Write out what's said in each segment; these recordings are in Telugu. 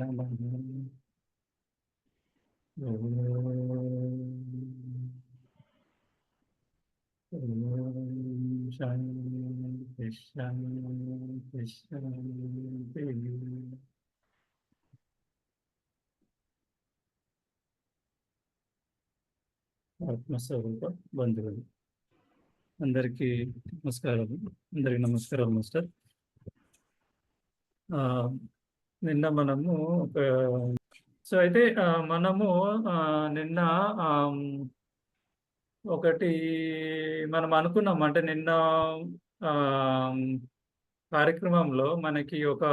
నమః. ఓం. ఓం శాంతి శాంతి శాంతి. ఆత్మస్వరూప బంధువులు అందరికీ నమస్కారాలు. మాస్టర్. నిన్న మనము ఒక అయితే మనము నిన్న ఒకటి మనం అనుకున్నాం. అంటే నిన్న కార్యక్రమంలో మనకి ఒక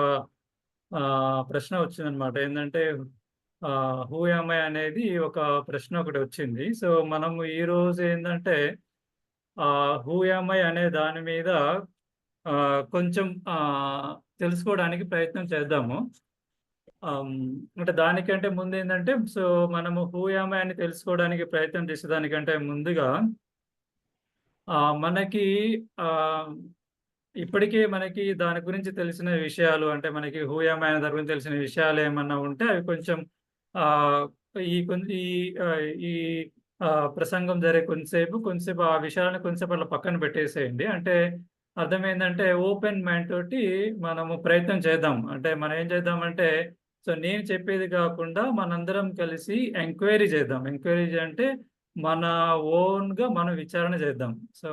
ప్రశ్న వచ్చిందనమాట. ఏంటంటే హూ యామ్ ఐ అనేది ఒక ప్రశ్న ఒకటి వచ్చింది. సో మనము ఈరోజు ఏంటంటే హూ యామ్ ఐ అనే దాని మీద కొంచెం తెలుసుకోవడానికి ప్రయత్నం చేద్దాము. అంటే దానికంటే ముందు ఏంటంటే, సో మనము హూ యామ్ ఐ అని తెలుసుకోవడానికి ప్రయత్నం చేసేదానికంటే ముందుగా మనకి ఇప్పటికే మనకి దాని గురించి తెలిసిన విషయాలు, అంటే మనకి హూ యామ్ ఐ అనే దాని గురించి తెలిసిన విషయాలు ఏమన్నా ఉంటే అవి కొంచెం ఈ ఈ ప్రసంగం జరిగే కొంచెంసేపు ఆ విషయాలను కొంచెంసేపు అట్లా పక్కన పెట్టేసేయండి. అంటే అర్థమైందంటే ఓపెన్ మైండ్ తోటి మనము ప్రయత్నం చేద్దాం. అంటే మనం ఏం చేద్దామంటే, సో నేను చెప్పేది కాకుండా మనందరం కలిసి ఎంక్వైరీ చేద్దాం. ఎంక్వైరీ అంటే మన ఓన్‌గా మనం విచారణ చేద్దాం. సో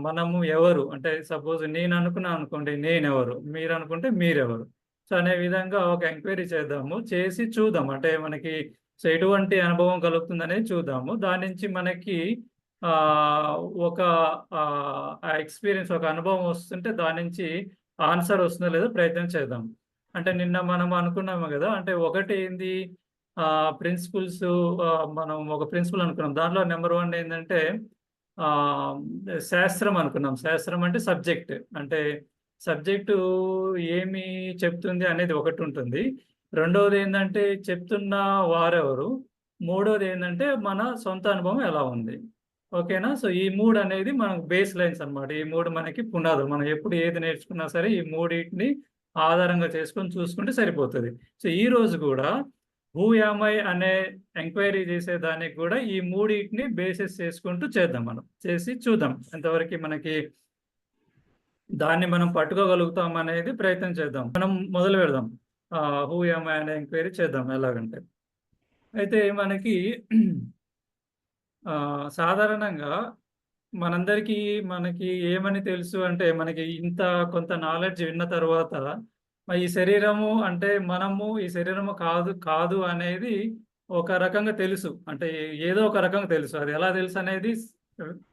మనము ఎవరు? అంటే సపోజ్ నేను అనుకున్నాను అనుకోండి, నేనెవరు? మీరనుకుంటే మీరెవరు? సో అనే విధంగా ఒక ఎంక్వైరీ చేద్దాము. చేసి చూద్దాం. అంటే మనకి సో ఎటువంటి అనుభవం కలుగుతుందనేది చూద్దాము. దాని నుంచి మనకి ఆహ్, ఒక ఆ ఎక్స్‌పీరియన్స్, ఒక అనుభవం వస్తుంటే దాని నుంచి ఆన్సర్ వస్తుందో లేదో ప్రయత్నం చేద్దాం. అంటే నిన్న మనం అనుకున్నాము గదా! అంటే ఒకటి ఏంది, ప్రిన్సిపుల్స్, మనం ఒక ప్రిన్సిపల్ అనుకున్నాం. దాంట్లో నంబర్ 1 ఏందంటే ఆహ్, శాస్త్రం అనుకున్నాం. శాస్త్రం అంటే సబ్జెక్ట్. అంటే సబ్జెక్టు ఏమి చెప్తుంది అనేది ఒకటుంటుంది. రెండోదేందంటే చెప్తున్న వారెవరు? మూడోదేందంటే మన సొంత అనుభవం ఎలా ఉంది? ఓకేనా? సో ఈ 3 అనేది మనకు బేస్ లైన్స్ అన్నమాట. ఈ 3 మనకి పునాదులు. మనం ఎప్పుడు ఏది నేర్చుకున్నా సరే ఈ మూడిటిని ఆధారంగా చేసుకొని చూసుకుంటే సరిపోతది. సో ఈరోజు గూడా హూ యామ్ ఐ అనే ఎంక్వైరీ చేసేదానికి గూడా ఈ మూడిటిని బేసిస్ చేసుకుంటూ చేద్దాం మనం. చేసి చూద్దాం ఎంతవరకి మనకి దాన్ని మనం పట్టుకోగలుగుతాం అనేది ప్రయత్నం చేద్దాం. మనం మొదలు పెడదాం. హూ యామ్ ఐ అనే ఎంక్వైరీ చేద్దాం ఎలాగంటే. అయితే మనకి సాధారణంగా మనందరికీ మనకి ఏమని తెలుసు అంటే, మనకి ఇంత కొంత నాలెడ్జ్ విన్న తర్వాత ఈ శరీరము అంటే మనము ఈ శరీరము కాదు అనేది ఒక రకంగా తెలుసు. అంటే ఏదో ఒక రకంగా తెలుసు. అది ఎలా తెలుసనేది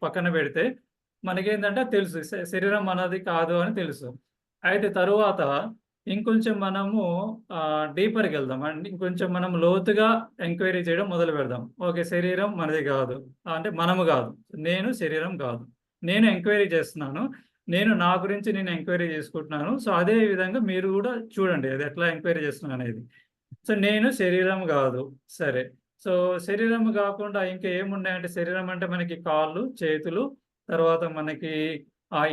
పక్కన పెడితే మనకేందంటే తెలుసు. శరీరం మనది కాదు అని తెలుసు. అయితే తరువాత ఇంకొంచెం మనము డీపర్‌కెళ్దాం. అండ్ ఇంకొంచెం మనం లోతుగా ఎంక్వైరీ చేయడం మొదలుపెడదాం. ఓకే. శరీరం మనది గాదు. అంటే మనము గాదు. నేను శరీరం గాదు. నేను ఎంక్వైరీ చేస్తున్నాను. నా గురించి నేను ఎంక్వైరీ చేసుకుంటున్నాను. సో, అదే విధంగా మీరు గూడా చూడండి. అది ఎట్లా ఎంక్వైరీ చేస్తున్నాననేది. సో, నేను శరీరం గాదు. సరే. సో, శరీరం గాకుండా ఇంకా ఏమున్నాయంటే, శరీరం అంటే మనకి కాళ్ళు, చేతులు, తర్వాత మనకి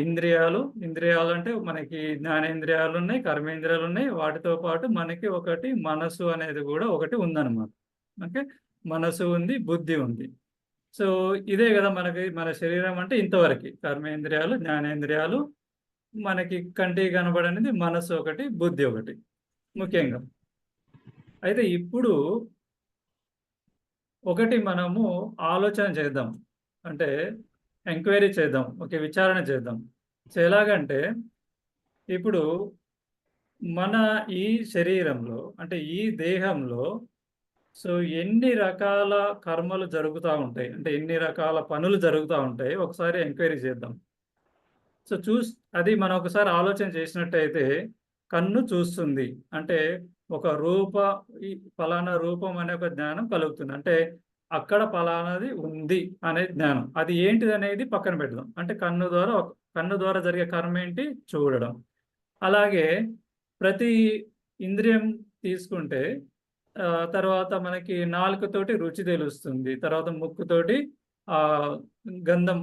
ఇంద్రియాలు. ఇంద్రియాలంటే మనకి జ్ఞానేంద్రియాలున్నాయి, కర్మేంద్రియాలున్నాయి. వాటితో పాటు మనకి ఒకటి మనసు అనేది గూడా ఒకటి ఉందన్నమాట. ఓకే. మనసు ఉంది, బుద్ధి ఉంది. సో, ఇదే గదా మనకి మన శరీరం అంటే ఇంతవరకి. కర్మేంద్రియాలు, జ్ఞానేంద్రియాలు, మనకి కంటికి కనబడనిది మనసు ఒకటి, బుద్ధి ఒకటి ముఖ్యంగా. అయితే ఇప్పుడు ఒకటి మనము ఆలోచన చేద్దాం. అంటే ఎంక్వైరీ చేద్దాం. ఓకే. విచారణ చేద్దాం. సో, ఎలాగంటే ఇప్పుడు మన ఈ శరీరంలో అంటే ఈ దేహంలో సో ఎన్ని రకాల కర్మలు జరుగుతా ఉంటాయి? అంటే ఎన్ని రకాల పనులు జరుగుతా ఉంటాయి? ఒకసారి ఎంక్వైరీ చేద్దాం. సో అది మనం ఒకసారి ఆలోచన చేసినట్టయితే కన్ను చూస్తుంది. అంటే ఒక ఈ పలానా రూపం అనే ఒక జ్ఞానం కలుగుతుంది. అంటే అక్కడ పలానాది ఉంది అనే జ్ఞానం. అది ఏంటిదనేది పక్కన పెడదాం. అంటే కన్ను ద్వారా జరిగే కర్మ ఏంటి? చూడడం. అలాగే ప్రతి ఇంద్రియం తీసుకుంటే తర్వాత మనకి నాలుకతోటి రుచి తెలుస్తుంది. తర్వాత ముక్కుతోటి ఆహ్, గంధం,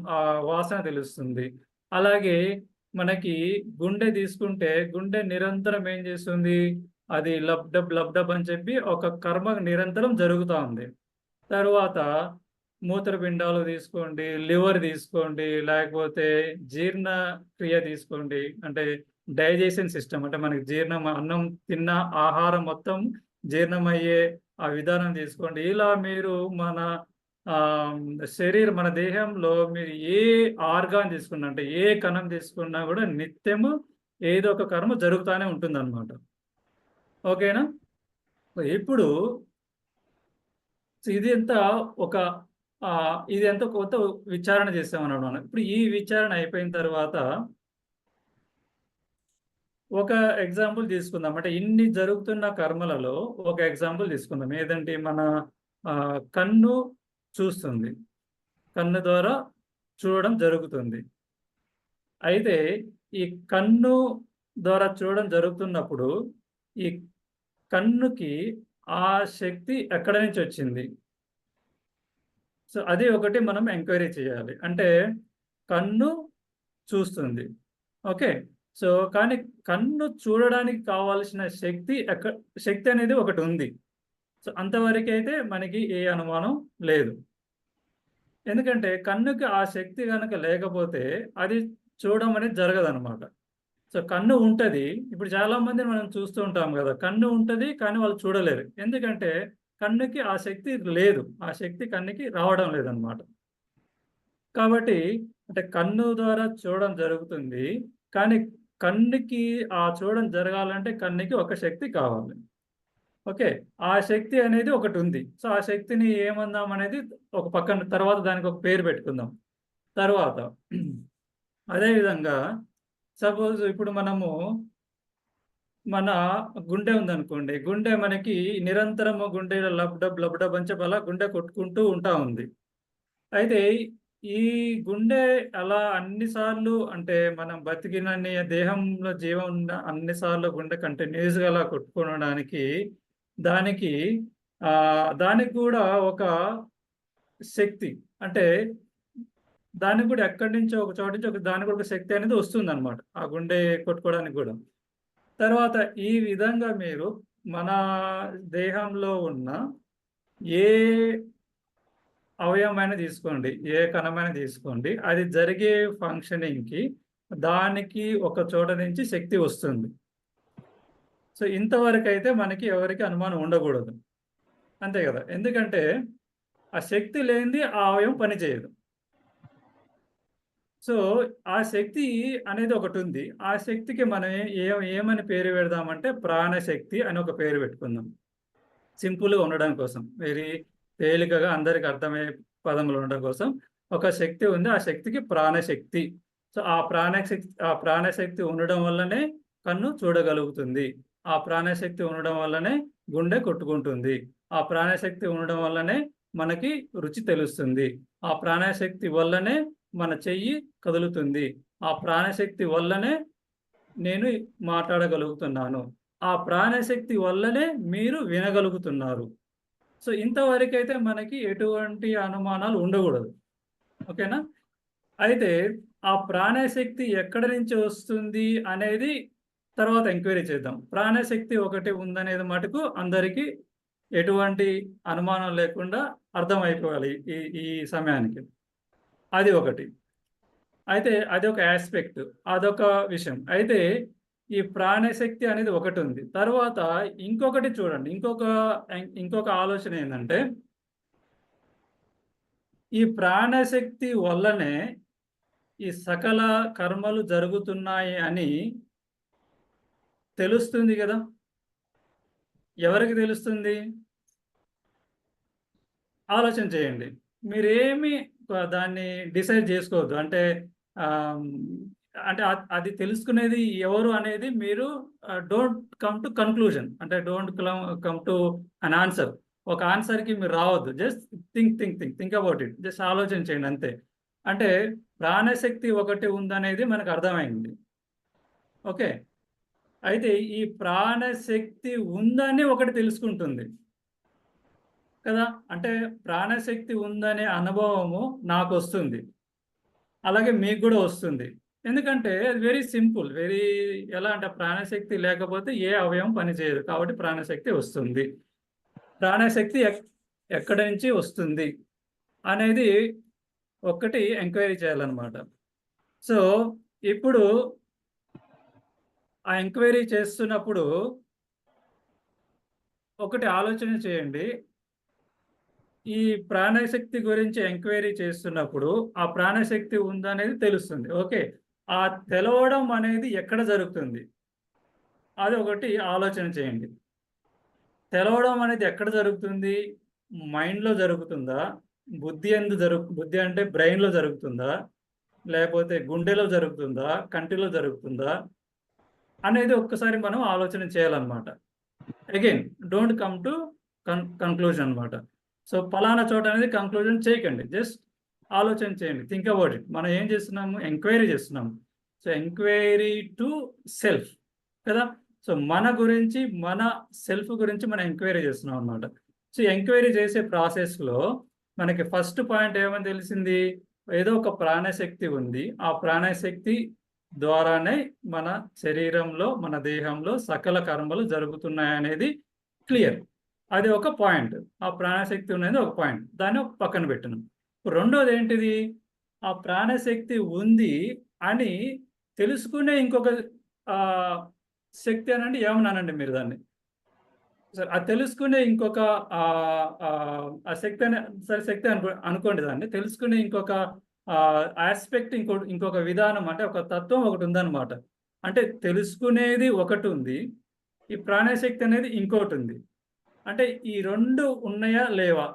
వాసన తెలుస్తుంది. అలాగే మనకి గుండె తీసుకుంటే గుండె నిరంతరం ఏం చేస్తుంది? అది లబ్ డబ్ అని చెప్పి ఒక కర్మ నిరంతరం జరుగుతా ఉంది. తరువాత మూత్రపిండాలు తీసుకోండి, లివర్ తీసుకోండి, లేకపోతే జీర్ణ క్రియ తీసుకోండి. అంటే డైజెషన్ సిస్టమ్, అంటే మనకి అన్నం తిన్న ఆహారం మొత్తం జీర్ణమయ్యే ఆ విధానం తీసుకోండి. ఇలా మీరు మన మన దేహంలో మీరు ఏ ఆర్గాన్ తీసుకున్నా, అంటే ఏ కణం తీసుకున్నా కూడా నిత్యము ఏదో ఒక కర్మ జరుగుతానే ఉంటుందన్నమాట. ఓకేనా? ఇప్పుడు ఇది అంతా ఒక ఇది అంతా కొత్త విచారణ చేసామన్నమాట మనం. ఇప్పుడు ఈ విచారణ అయిపోయిన తర్వాత ఒక ఎగ్జాంపుల్ తీసుకుందాం. అంటే ఇన్ని జరుగుతున్న కర్మలలో ఒక ఎగ్జాంపుల్ తీసుకుందాం. ఏదంటే మన కన్ను చూస్తుంది. కన్ను ద్వారా చూడడం జరుగుతుంది. అయితే ఈ కన్ను ద్వారా చూడడం జరుగుతున్నప్పుడు ఈ కన్నుకి ఆ శక్తి ఎక్కడి నుంచి వచ్చింది? సో, అది ఒకటి మనం ఎంక్వైరీ చేయాలి. అంటే కన్ను చూస్తుంది. ఓకే. సో, కానీ కన్ను చూడడానికి కావాల్సిన శక్తి అనేది ఒకటుంది. సో, అంతవరకైతే మనకి ఏ అనుమానం లేదు. ఎందుకంటే కన్నుకి ఆ శక్తి గనక లేకపోతే అది చూడడం అనేది జరగదనమాట. సో, కన్ను ఉంటది. ఇప్పుడు చాలా మందిని మనం చూస్తూ ఉంటాం గదా! కన్ను ఉంటది, కానీ వాళ్ళు చూడలేరు. ఎందుకంటే కన్నుకి ఆ శక్తి లేదు. ఆ శక్తి కన్నుకి రావడం లేదనమాట. కాబట్టి అంటే కన్ను ద్వారా చూడడం జరుగుతుంది. కానీ కన్నుకి చూడడం జరగాలంటే కన్నుకి ఒక శక్తి కావాలి. ఓకే. ఆ శక్తి అనేది ఒకటుంది. సో, ఆ శక్తిని ఏమందాం అనేది ఒక పక్కన, తర్వాత దానికి ఒక పేరు పెట్టుకుందాం. తర్వాత అదే విధంగా సపోజ్ ఇప్పుడు మనము మన గుండె ఉందనుకోండి. గుండె మనకి నిరంతరము గుండెలో లబ్ డబ్ అని చెప్పి అలా గుండె కొట్టుకుంటూ ఉంటా ఉంది. అయితే ఈ గుండె అలా అన్ని సార్లు, అంటే మనం బతికినన్ని దేహంలో జీవం ఉన్న అన్ని సార్లు గుండె కంటిన్యూయస్‌గా అలా కొట్టుకోవడానికి దానికి దానికి కూడా ఒక శక్తి, అంటే దానికి కూడా ఎక్కడి నుంచో ఒక చోట నుంచి దానికి కూడా ఒక శక్తి అనేది వస్తుందన్నమాట. ఆ గుండె కొట్టుకోవడానికి గూడా. తర్వాత ఈ విధంగా మీరు మన దేహంలో ఉన్న ఏ అవయవమైనా తీసుకోండి, ఏ కణమైనా తీసుకోండి, అది జరిగే ఫంక్షనింగ్‌కి దానికి ఒక చోట నుంచి శక్తి వస్తుంది. సో, ఇంతవరకైతే మనకి ఎవరికీ అనుమానం ఉండకూడదు. అంతే గదా! ఎందుకంటే ఆ శక్తి లేనిది ఆ అవయవం పనిచేయదు. సో, ఆ శక్తి అనేది ఒకటుంది. ఆ శక్తికి మనం ఏమని పేరు పెడదామంటే ప్రాణశక్తి అని ఒక పేరు పెట్టుకుందాం. సింపుల్‌గా ఉండడం కోసం. వెరీ తేలికగా అందరికి అర్థమయ్యే పదములు ఉండడం కోసం ఒక శక్తి ఉంది. ఆ శక్తికి ప్రాణశక్తి. సో, ఆ ప్రాణశక్తి ఉండడం వల్లనే కన్ను చూడగలుగుతుంది. ఆ ప్రాణశక్తి ఉండడం వల్లనే గుండె కొట్టుకుంటుంది. ఆ ప్రాణశక్తి ఉండడం వల్లనే మనకి రుచి తెలుస్తుంది. ఆ ప్రాణశక్తి వల్లనే మన చెయ్యి కదులుతుంది. ఆ ప్రాణశక్తి వల్లనే నేను మాట్లాడగలుగుతున్నాను. ఆ ప్రాణశక్తి వల్లనే మీరు వినగలుగుతున్నారు. సో, ఇంతవరకైతే మనకి ఎటువంటి అనుమానాలు ఉండగూడదు. ఓకేనా? అయితే ఆ ప్రాణశక్తి ఎక్కడి నుంచి వస్తుంది అనేది తర్వాత ఎంక్వైరీ చేద్దాం. ప్రాణశక్తి ఒకటి ఉందనేది మటుకు అందరికీ ఎటువంటి అనుమానం లేకుండా అర్థమైపోవాలి ఈ ఈ సమయానికి. అది ఒకటి. అయితే అదొక యాస్పెక్ట్. అదొక విషయం. అయితే ఈ ప్రాణశక్తి అనేది ఒకటుంది. తరువాత ఇంకొకటి చూడండి. ఇంకొక ఆలోచన ఏందంటే, ఈ ప్రాణశక్తి వల్లనే ఈ సకల కర్మలు జరుగుతున్నాయి అని తెలుస్తుంది గదా! ఎవరికి తెలుస్తుంది? ఆలోచన చేయండి. మీరేమి దాన్ని డిసైడ్ జేసుకోవద్దు. అంటే ఆహ్, అంటే అది తెలుసుకునేది ఎవరు అనేది మీరు డోంట్ కమ్ టు కన్క్లూజన్. అంటే don't come to an answer. ఒక ఆన్సర్‌కి మీరు రావద్దు. Just think about it. Just ఆలోచన చేయండి అంతే. అంటే ప్రాణశక్తి ఒకటి ఉందనేది మనకు అర్థమైంది. ఓకే. అయితే ఈ ప్రాణశక్తి ఉందని ఒకటి తెలుసుకుంటుంది కదా! అంటే ప్రాణశక్తి ఉందనే అనుభవము నాకొస్తుంది. అలాగే మీకు గూడా వస్తుంది. ఎందుకంటే అది వెరీ సింపుల్. ఎలా అంటే ప్రాణశక్తి లేకపోతే ఏ అవయవం పనిచేయదు. కాబట్టి ప్రాణశక్తి వస్తుంది. ప్రాణశక్తి ఎక్కడి నుంచి వస్తుంది అనేది ఒక్కటి ఎంక్వైరీ చేయాలన్నమాట. సో, ఇప్పుడు ఆ ఎంక్వైరీ చేస్తున్నప్పుడు ఒకటి ఆలోచన చేయండి. ఈ ప్రాణశక్తి గురించి ఎంక్వైరీ చేస్తున్నప్పుడు ఆ ప్రాణశక్తి ఉందనేది తెలుస్తుంది. ఓకే. ఆ తెలవడం అనేది ఎక్కడ జరుగుతుంది? అది ఒకటి ఆలోచన చేయండి. తెలవడం అనేది ఎక్కడ జరుగుతుంది? మైండ్‌లో జరుగుతుందా? బుద్ధి అంటే బ్రెయిన్‌లో జరుగుతుందా? లేపోతే గుండెలో జరుగుతుందా? కంటిలో జరుగుతుందా? అనేది ఒక్కసారి మనం ఆలోచన చేయాలన్నమాట. Again don't come to conclusion అన్నమాట. సో, పలానా చోట అనేది కన్‌క్లూజన్ చేయకండి. జస్ట్ ఆలోచన చేయండి. Think about it. మనం ఏం చేస్తున్నాము? ఎంక్వైరీ చేస్తున్నాము. సో, ఎంక్వైరీ టు సెల్ఫ్ కదా! సో, మన గురించి, మన సెల్ఫ్ గురించి మనం ఎంక్వైరీ చేస్తున్నాం అన్నమాట. సో, ఎంక్వైరీ చేసే ప్రాసెస్‌లో మనకి ఫస్ట్ పాయింట్ ఏమని తెలిసింది? ఏదో ఒక ప్రాణశక్తి ఉంది. ఆ ప్రాణశక్తి ద్వారానే మన శరీరంలో, మన దేహంలో సకల కర్మలు జరుగుతున్నాయనేది క్లియర్. అది ఒక పాయింట్. ఆ ప్రాణశక్తి అనేది ఒక పాయింట్. దాన్ని ఒక పక్కన పెట్టినాం. రెండోదేంటిది? ఆ ప్రాణశక్తి ఉంది అని తెలుసుకునే ఇంకొక ఆహ్, శక్తి అనండి ఏమన్నానండి మీరు దాన్ని? సరే అది తెలుసుకునే ఇంకొక ఆ శక్తి అనే సరే శక్తి అనుకోండి దాన్ని. తెలుసుకునే ఇంకొక యాస్పెక్ట్ ఇంకొక విధానం అంటే ఒక తత్వం ఒకటుందనమాట. అంటే తెలుసుకునేది ఒకటుంది. ఈ ప్రాణశక్తి అనేది ఇంకోటుంది. అంటే ఈ 2 ఉన్నయా? లేవా?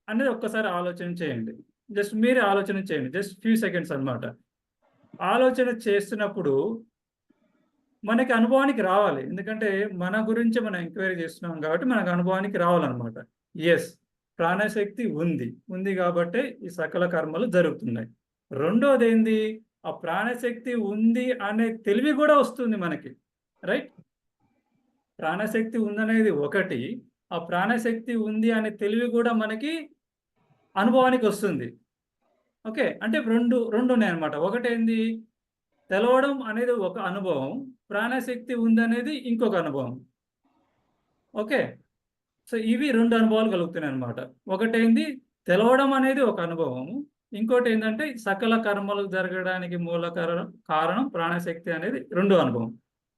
అనేది ఒక్కసారి ఆలోచన చేయండి. జస్ట్ మీరే ఆలోచన చేయండి. జస్ట్ ఫ్యూ సెకండ్స్ అన్నమాట. ఆలోచన చేస్తున్నప్పుడు మనకి అనుభవానికి రావాలి. ఎందుకంటే మన గురించి మనం ఎంక్వైరీ చేస్తున్నాం కాబట్టి మనకు అనుభవానికి రావాలన్నమాట. యెస్. ప్రాణశక్తి ఉంది. ఉంది గాబట్టే ఈ సకల కర్మలు జరుగుతున్నాయి. రెండోదేంది? ఆ ప్రాణశక్తి ఉంది అనే తెలివి గూడా వస్తుంది మనకి. రైట్? ప్రాణశక్తి ఉందనేది ఒకటి. ఆ ప్రాణశక్తి ఉంది అనే తెలివి గూడా మనకి అనుభవానికొస్తుంది. ఓకే. అంటే 2 ఉన్నాయన్నమాట. ఒకటేంది? తెలవడం అనేది ఒక అనుభవం. ప్రాణశక్తి ఉందనేది ఇంకొక అనుభవం. ఓకే. సో, ఇవి 2 అనుభవాలు కలుగుతున్నాయన్నమాట. ఒకటేంది తెలవడం అనేది ఒక అనుభవం. ఇంకోటేందంటే సకల కర్మలు జరగడానికి మూల కారణం ప్రాణశక్తి అనేది రెండో అనుభవం.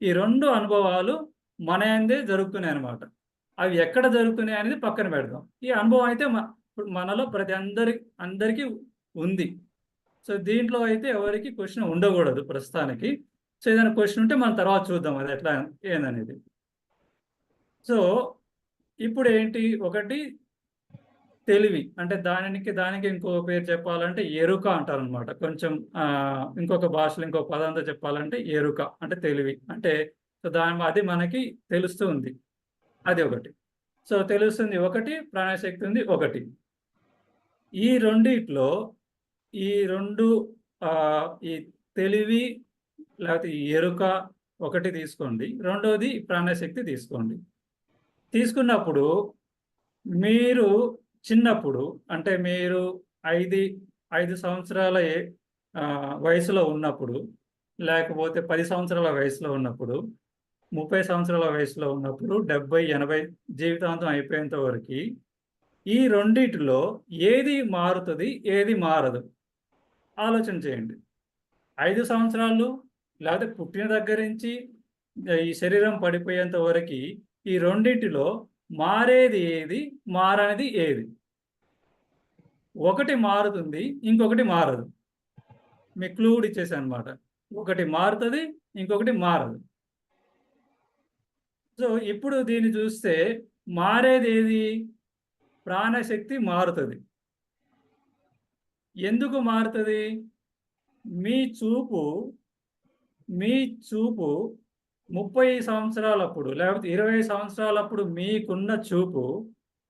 ఈ 2 అనుభవాలు మన యందే జరుగుతున్నాయన్నమాట. అవి ఎక్కడ జరుగుతున్నాయనేది పక్కన పెడదాం. ఈ అనుభవం అయితే ఇప్పుడు మనలో ప్రతి అందరికి ఉంది. సో, దీంట్లో అయితే ఎవరికీ క్వెషన్ ఉండగూడదు ప్రస్తుతానికి. సో, ఏదైనా క్వెషన్ ఉంటే మనం తర్వాత చూద్దాం అది ఎట్లా ఏందనేది. సో, ఇప్పుడేంటి ఒకటి తెలివి. అంటే దానికి ఇంకో పేరు చెప్పాలంటే ఎరుక అంటారనమాట. కొంచెం ఇంకొక భాషలో ఇంకో పదంతో చెప్పాలంటే ఎరుక. అంటే తెలివి. అంటే సో, అది మనకి తెలుస్తూ ఉంది. అది ఒకటి. సో, తెలుస్తుంది ఒకటి, ప్రాణశక్తి ఉంది ఒకటి. ఈ రెండిట్లో ఈ 2 ఈ తెలివి లేకపోతే ఈ ఎరుక ఒకటి తీసుకోండి. రెండోది ప్రాణశక్తి తీసుకోండి. తీసుకున్నప్పుడు మీరు చిన్నప్పుడు అంటే మీరు 5, 5 సంవత్సరాల వయసులో ఉన్నప్పుడు, లేకపోతే 10 సంవత్సరాల వయసులో ఉన్నప్పుడు, 30 సంవత్సరాల వయసులో ఉన్నప్పుడు, 70, 80 జీవితాంతం అయిపోయేంత వరకి ఈ రెండిటిలో ఏది మారుతది? ఏది మారదు? ఆలోచన చేయండి. 5 సంవత్సరాలు లేకపోతే పుట్టిన దగ్గర నుంచి ఈ శరీరం పడిపోయేంత వరకి ఈ రెండిటిలో మారేది ఏది? మారనిది ఏది? ఒకటి మారుతుంది. ఇంకొకటి మారదు. మీకు క్లూ కూడా ఇచ్చేసానన్నమాట. ఒకటి మారుతది. ఇంకొకటి మారదు. సో, ఇప్పుడు దీన్ని చూస్తే మారేదేది? ప్రాణశక్తి మారుతది. ఎందుకు మారుతది? మీ చూపు మీ చూపు 30 సంవత్సరాలప్పుడు లేకపోతే 20 సంవత్సరాలప్పుడు మీకున్న చూపు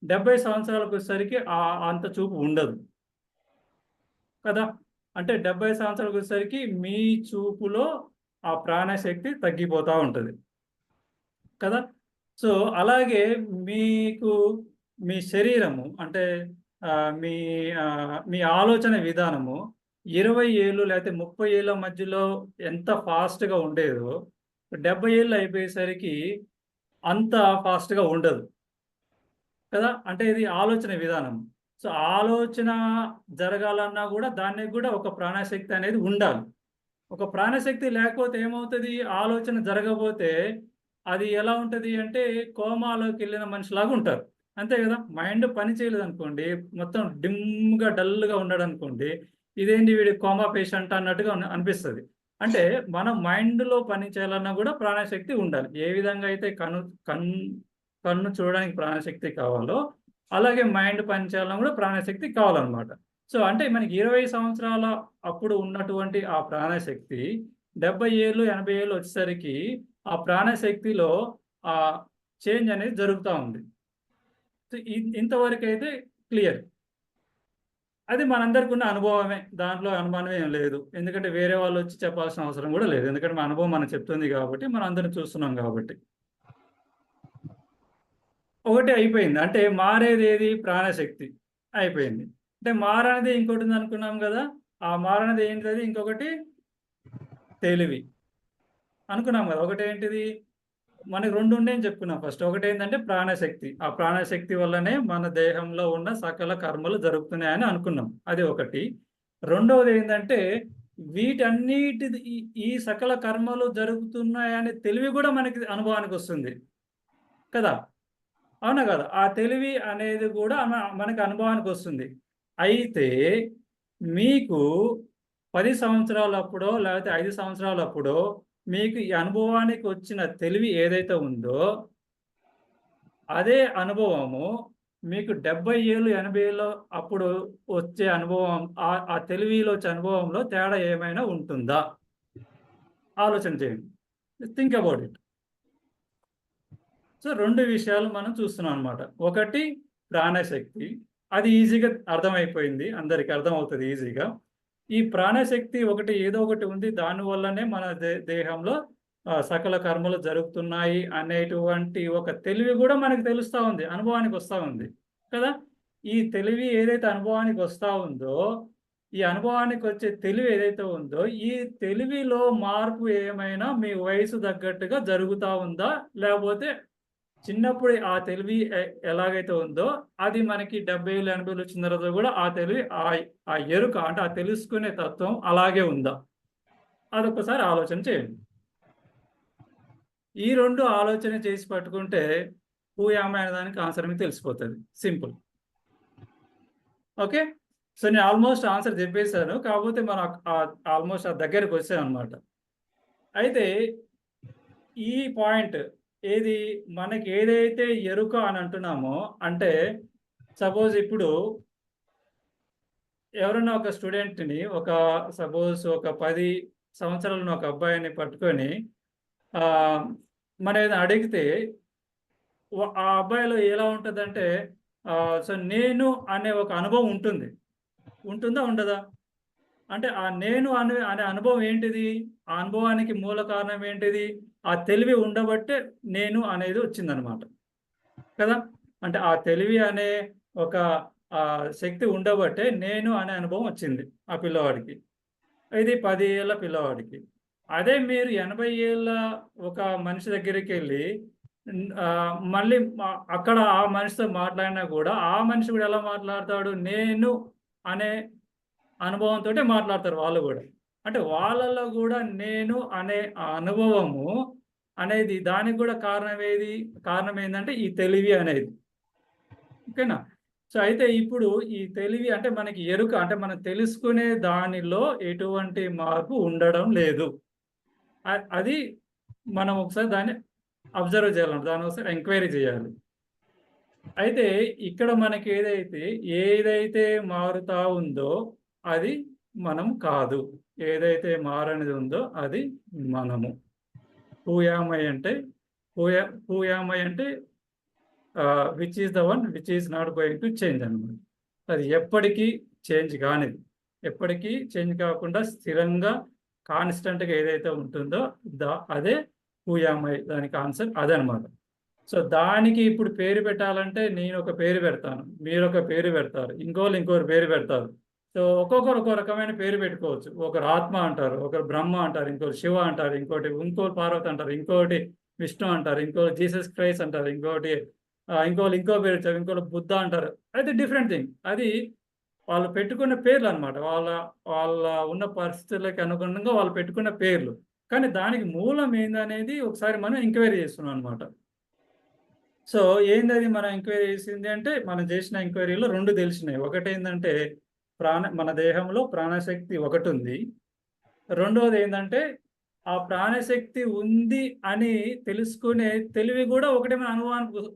70 సంవత్సరాలకొచ్చేసరికి అంత చూపు ఉండదు. కదా! అంటే 70 సంవత్సరాలకొచ్చేసరికి మీ చూపులో ఆ ప్రాణశక్తి తగ్గిపోతా ఉంటది. కదా! సో, అలాగే మీకు మీ శరీరము అంటే మీ ఆలోచన విధానము 20 ఏళ్ళు లేకపోతే 30 ఏళ్ళ మధ్యలో ఎంత ఫాస్ట్‌గా ఉండేదో 70 ఏళ్ళు అయిపోయేసరికి అంత ఫాస్ట్‌గా ఉండదు కదా! అంటే ఇది ఆలోచన విధానం. సో, ఆలోచన జరగాలన్నా గూడా దానికి గూడా ఒక ప్రాణశక్తి అనేది ఉండాలి. ఒక ప్రాణశక్తి లేకపోతే ఏమవుతది? ఆలోచన జరగబోతే అది ఎలా ఉంటది అంటే కోమాలోకెళ్ళిన మనిషిలాగా ఉంటారు. అంతే గదా! మైండ్ పని చేయలేదనుకోండి, మొత్తం డిమ్‌గా, డల్‌గా ఉన్నాడనుకోండి, ఇదేంటి వీడు కోమా పేషెంట్ అన్నట్టుగా అనిపిస్తది. అంటే మన మైండ్‌లో పని చేయాలన్నా గూడా ప్రాణశక్తి ఉండాలి. ఏ విధంగా అయితే కన్ను చూడడానికి ప్రాణశక్తి కావాలో, అలాగే మైండ్ పని చేయాలన్నా గూడా ప్రాణశక్తి కావాలనమాట. సో, అంటే మనకి 20 సంవత్సరాల అప్పుడు ఉన్నటువంటి ఆ ప్రాణశక్తి 70 ఏళ్ళు, 80 ఏళ్ళు వచ్చేసరికి ఆ ప్రాణశక్తిలో చేంజ్ అనేది జరుగుతా ఉంది. సో, ఇంతవరకైతే క్లియర్. అది మనందరికున్న అనుభవమే. దాంట్లో అనుమానం ఏం లేదు. ఎందుకంటే వేరే వాళ్ళొచ్చి చెప్పాల్సిన అవసరం గూడా లేదు. ఎందుకంటే మన అనుభవం మనకు చెప్తుంది గాబట్టి, మనందరం చూస్తున్నాం గాబట్టి. ఒకటి అయిపోయింది. అంటే మారేదేది? ప్రాణశక్తి. అయిపోయింది. అంటే మారనిది ఇంకోటుందనుకున్నాం గదా! ఆ మారనిది ఏంటది? ఇంకొకటి తెలివి. అనుకున్నాం గదా! ఒకటేంటిది? మనకు 2 ఉన్నాయని చెప్పుకున్నాం ఫస్ట్. ఒకటేంటంటే ప్రాణశక్తి. ఆ ప్రాణశక్తి వల్లనే మన దేహంలో ఉన్న సకల కర్మలు జరుగుతున్నాయని అనుకున్నాం. అది ఒకటి. రెండవదేంటంటే వీటన్నిటిది ఈ ఈ సకల కర్మలు జరుగుతున్నాయనే తెలివి గూడా మనకి అనుభవానికొస్తుంది. కదా! అవునా కాదా? ఆ తెలివి అనేది గూడా మనకి అనుభవానికొస్తుంది. అయితే మీకు 10 సంవత్సరాలప్పుడో, లేకపోతే 5 సంవత్సరాలప్పుడో మీకు ఈ అనుభవానికొచ్చిన తెలివి ఏదైతే ఉందో, అదే అనుభవము మీకు 70 ఏళ్ళు, 80 ఏళ్ళు అప్పుడు వచ్చే అనుభవం ఆ తెలివిలో వచ్చే అనుభవంలో తేడా ఏమైనా ఉంటుందా? ఆలోచన చేయండి. Think about it. సో, 2 విషయాలు మనం చూస్తున్నాం అన్నమాట. ఒకటి ప్రాణశక్తి. అది ఈజీగా అర్థమైపోయింది. అందరికి అర్థమవుతది ఈజీగా. ఈ ప్రాణశక్తి ఒకటి ఏదో ఒకటి ఉంది. దాని వల్లనే మన దేహంలో సకల కర్మలు జరుగుతున్నాయి అనేటువంటి ఒక తెలివి గూడా మనకు తెలుస్తా ఉంది. అనుభవానికొస్తా ఉంది. కదా! ఈ తెలివి ఏదైతే అనుభవానికొస్తా ఉందో, ఈ అనుభవానికొచ్చే తెలివి ఏదైతే ఉందో, ఈ తెలివిలో మార్పు ఏమైనా మీ వయసు తగ్గట్టుగా జరుగుతా ఉందా? లేపోతే చిన్నప్పుడు ఆ తెలివి ఎలాగైతే ఉందో, అది మనకి 70 ఏళ్ళు, 80 ఏళ్ళు వచ్చిన తర్వాత గూడా ఆ తెలివి ఆ ఎరుక అంటే ఆ తెలుసుకునే తత్వం అలాగే ఉందా? అదొక్కసారి ఆలోచన చేయండి. ఈ 2 ఆలోచన చేసి పట్టుకుంటే, హూ యామ్ ఐ అనే దానికి ఆన్సర్ మీకు తెలిసిపోతది. సింపుల్. ఓకే. సో, నేను ఆల్‌మోస్ట్ ఆన్సర్ చెప్పేసాను. కాకపోతే మనం ఆల్‌మోస్ట్ ఆ దగ్గరకొచ్చామనమాట. అయితే ఈ పాయింట్ ఏది మనకేదైతే ఎరుక అని అంటున్నామో, అంటే సపోజ్ ఇప్పుడు ఎవరైనా ఒక స్టూడెంట్‌ని సపోజ్ ఒక 10 సంవత్సరాలు ఉన్న ఒక అబ్బాయిని పట్టుకొని ఆహ్, మనం ఏదైనా అడిగితే ఆ అబ్బాయిలో ఎలా ఉంటదంటే సో, నేను అనే ఒక అనుభవం ఉంటుంది. ఉంటుందా? ఉండదా? అంటే ఆ నేను అనే అనుభవం ఏంటిది? ఆ అనుభవానికి మూల కారణం ఏంటిది? ఆ తెలివి ఉండబట్టే నేను అనేది వచ్చిందనమాట. కదా! అంటే ఆ తెలివి అనే ఒక శక్తి ఉండబట్టే నేను అనే అనుభవం వచ్చింది ఆ పిల్లవాడికి. ఇది 10 ఏళ్ల పిల్లవాడికి. అదే మీరు 80 ఏళ్ల ఒక మనిషి దగ్గరికెళ్ళి మళ్ళీ అక్కడ ఆ మనిషితో మాట్లాడినా గూడా, ఆ మనిషి గూడా ఎలా మాట్లాడతాడు? నేను అనే అనుభవంతోటే మాట్లాడతారు వాళ్ళు గూడా. అంటే వాళ్ళలో గూడా నేను అనే ఆ అనుభవము అనేది దానికి గూడా కారణం ఏందంటే ఈ తెలివి అనేది. ఓకేనా? సో, అయితే ఇప్పుడు ఈ తెలివి అంటే మనకి ఎరుక అంటే మనం తెలుసుకునే దానిలో ఎటువంటి మార్పు ఉండడం లేదు. అది మనం ఒకసారి దాన్ని అబ్జర్వ్ చేయాలన్నమాట. దాన్ని ఒకసారి ఎంక్వైరీ చేయాలి. అయితే ఇక్కడ ఏదైతే మారుతా ఉందో అది మనం కాదు. ఏదైతే మారనిది ఉందో అది మనము. హూ యామ్ ఐ అంటే హూ యామ్ ఐ అంటే which is the one which is not going to change అన్నమాట. అది ఎప్పటికీ చేంజ్ కానిది. ఎప్పటికీ చేంజ్ కాకుండా స్థిరంగా కాన్‌స్టెంట్‌గా ఏదైతే ఉంటుందో అదే హూ యామ్ ఐ దానికి ఆన్సర్ అదనమాట. సో, దానికి ఇప్పుడు పేరు పెట్టాలంటే నేనొక పేరు పెడతాను. మీరొక పేరు పెడతారు. ఇంకోళ్ళు ఇంకోరు పేరు పెడతారు. సో ఒక్కొక్కరు ఒక్కో రకమైన పేరు పెట్టుకోవచ్చు. ఒకరు ఆత్మ అంటారు, ఒకరు బ్రహ్మ అంటారు, ఇంకోటి శివ అంటారు, ఇంకోటి పార్వతి అంటారు, ఇంకోటి విష్ణు అంటారు, ఇంకోటి జీసస్ క్రైస్ట్ అంటారు, ఇంకోళ్ళు ఇంకో పేరు ఇచ్చారు, ఇంకోళ్ళు బుద్ధ అంటారు. అది డిఫరెంట్ థింగ్. అది వాళ్ళు పెట్టుకున్న పేర్లనమాట. వాళ్ళ వాళ్ళ ఉన్న పరిస్థితులకి అనుగుణంగా వాళ్ళు పెట్టుకున్న పేర్లు. కానీ దానికి మూలం ఏందనేది ఒకసారి మనం ఎంక్వైరీ చేస్తున్నాం అనమాట. సో, ఏందది మనం ఎంక్వైరీ చేసింది అంటే, మనం చేసిన ఎంక్వైరీలో 2 తెలిసినాయి. ఒకటేందంటే, మన దేహంలో ప్రాణశక్తి ఒకటుంది. రెండోదేందంటే, ఆ ప్రాణశక్తి ఉంది అని తెలుసుకునే తెలివి గూడా ఒకటే మన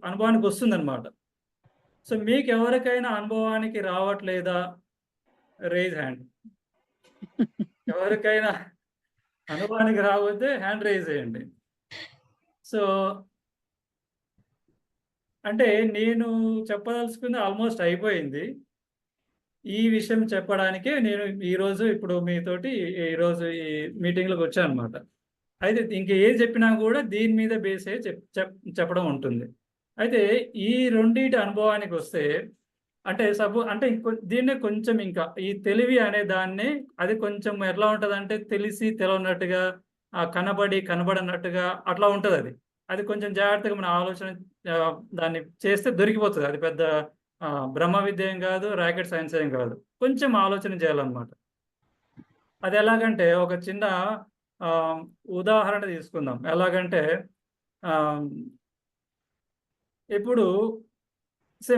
అనుభవానికొస్తుందనమాట. సో, మీకెవరికైనా అనుభవానికి రావట్లేదా? Raise hand. ఎవరికైనా అనుభవానికి రాకపోతే హ్యాండ్ రైజ్ చేయండి. సో, అంటే నేను చెప్పదలుచుకుంది ఆల్‌మోస్ట్ అయిపోయింది. ఈ విషయం చెప్పడానికే నేను ఇప్పుడు మీతోటి ఈరోజు ఈ మీటింగ్‌లోకొచ్చాననమాట. అయితే ఇంక ఏది చెప్పినా గూడా దీని మీద బేస్ అయ్యి చెప్పడం ఉంటుంది. అయితే ఈ రెండిటి అనుభవానికొస్తే అంటే అంటే దీన్నే కొంచెం ఇంకా ఈ తెలివి అనే దాన్ని అది కొంచెం ఎట్లా ఉంటదంటే తెలిసి తెలవనట్టుగా కనబడి కనబడనట్టుగా అట్లా ఉంటదది. అది కొంచెం జాగ్రత్తగా మన ఆలోచన దాన్ని చేస్తే దొరికిపోతది. అది పెద్ద బ్రహ్మ విద్య ఏం గాదు. రాకెట్ సైన్స్ ఏం గాదు. కొంచెం ఆలోచన చేయాలన్నమాట. అదెలాగంటే ఒక చిన్న ఆహ్, ఉదాహరణ తీసుకుందాం. ఎలాగంటే ఆహ్, ఇప్పుడు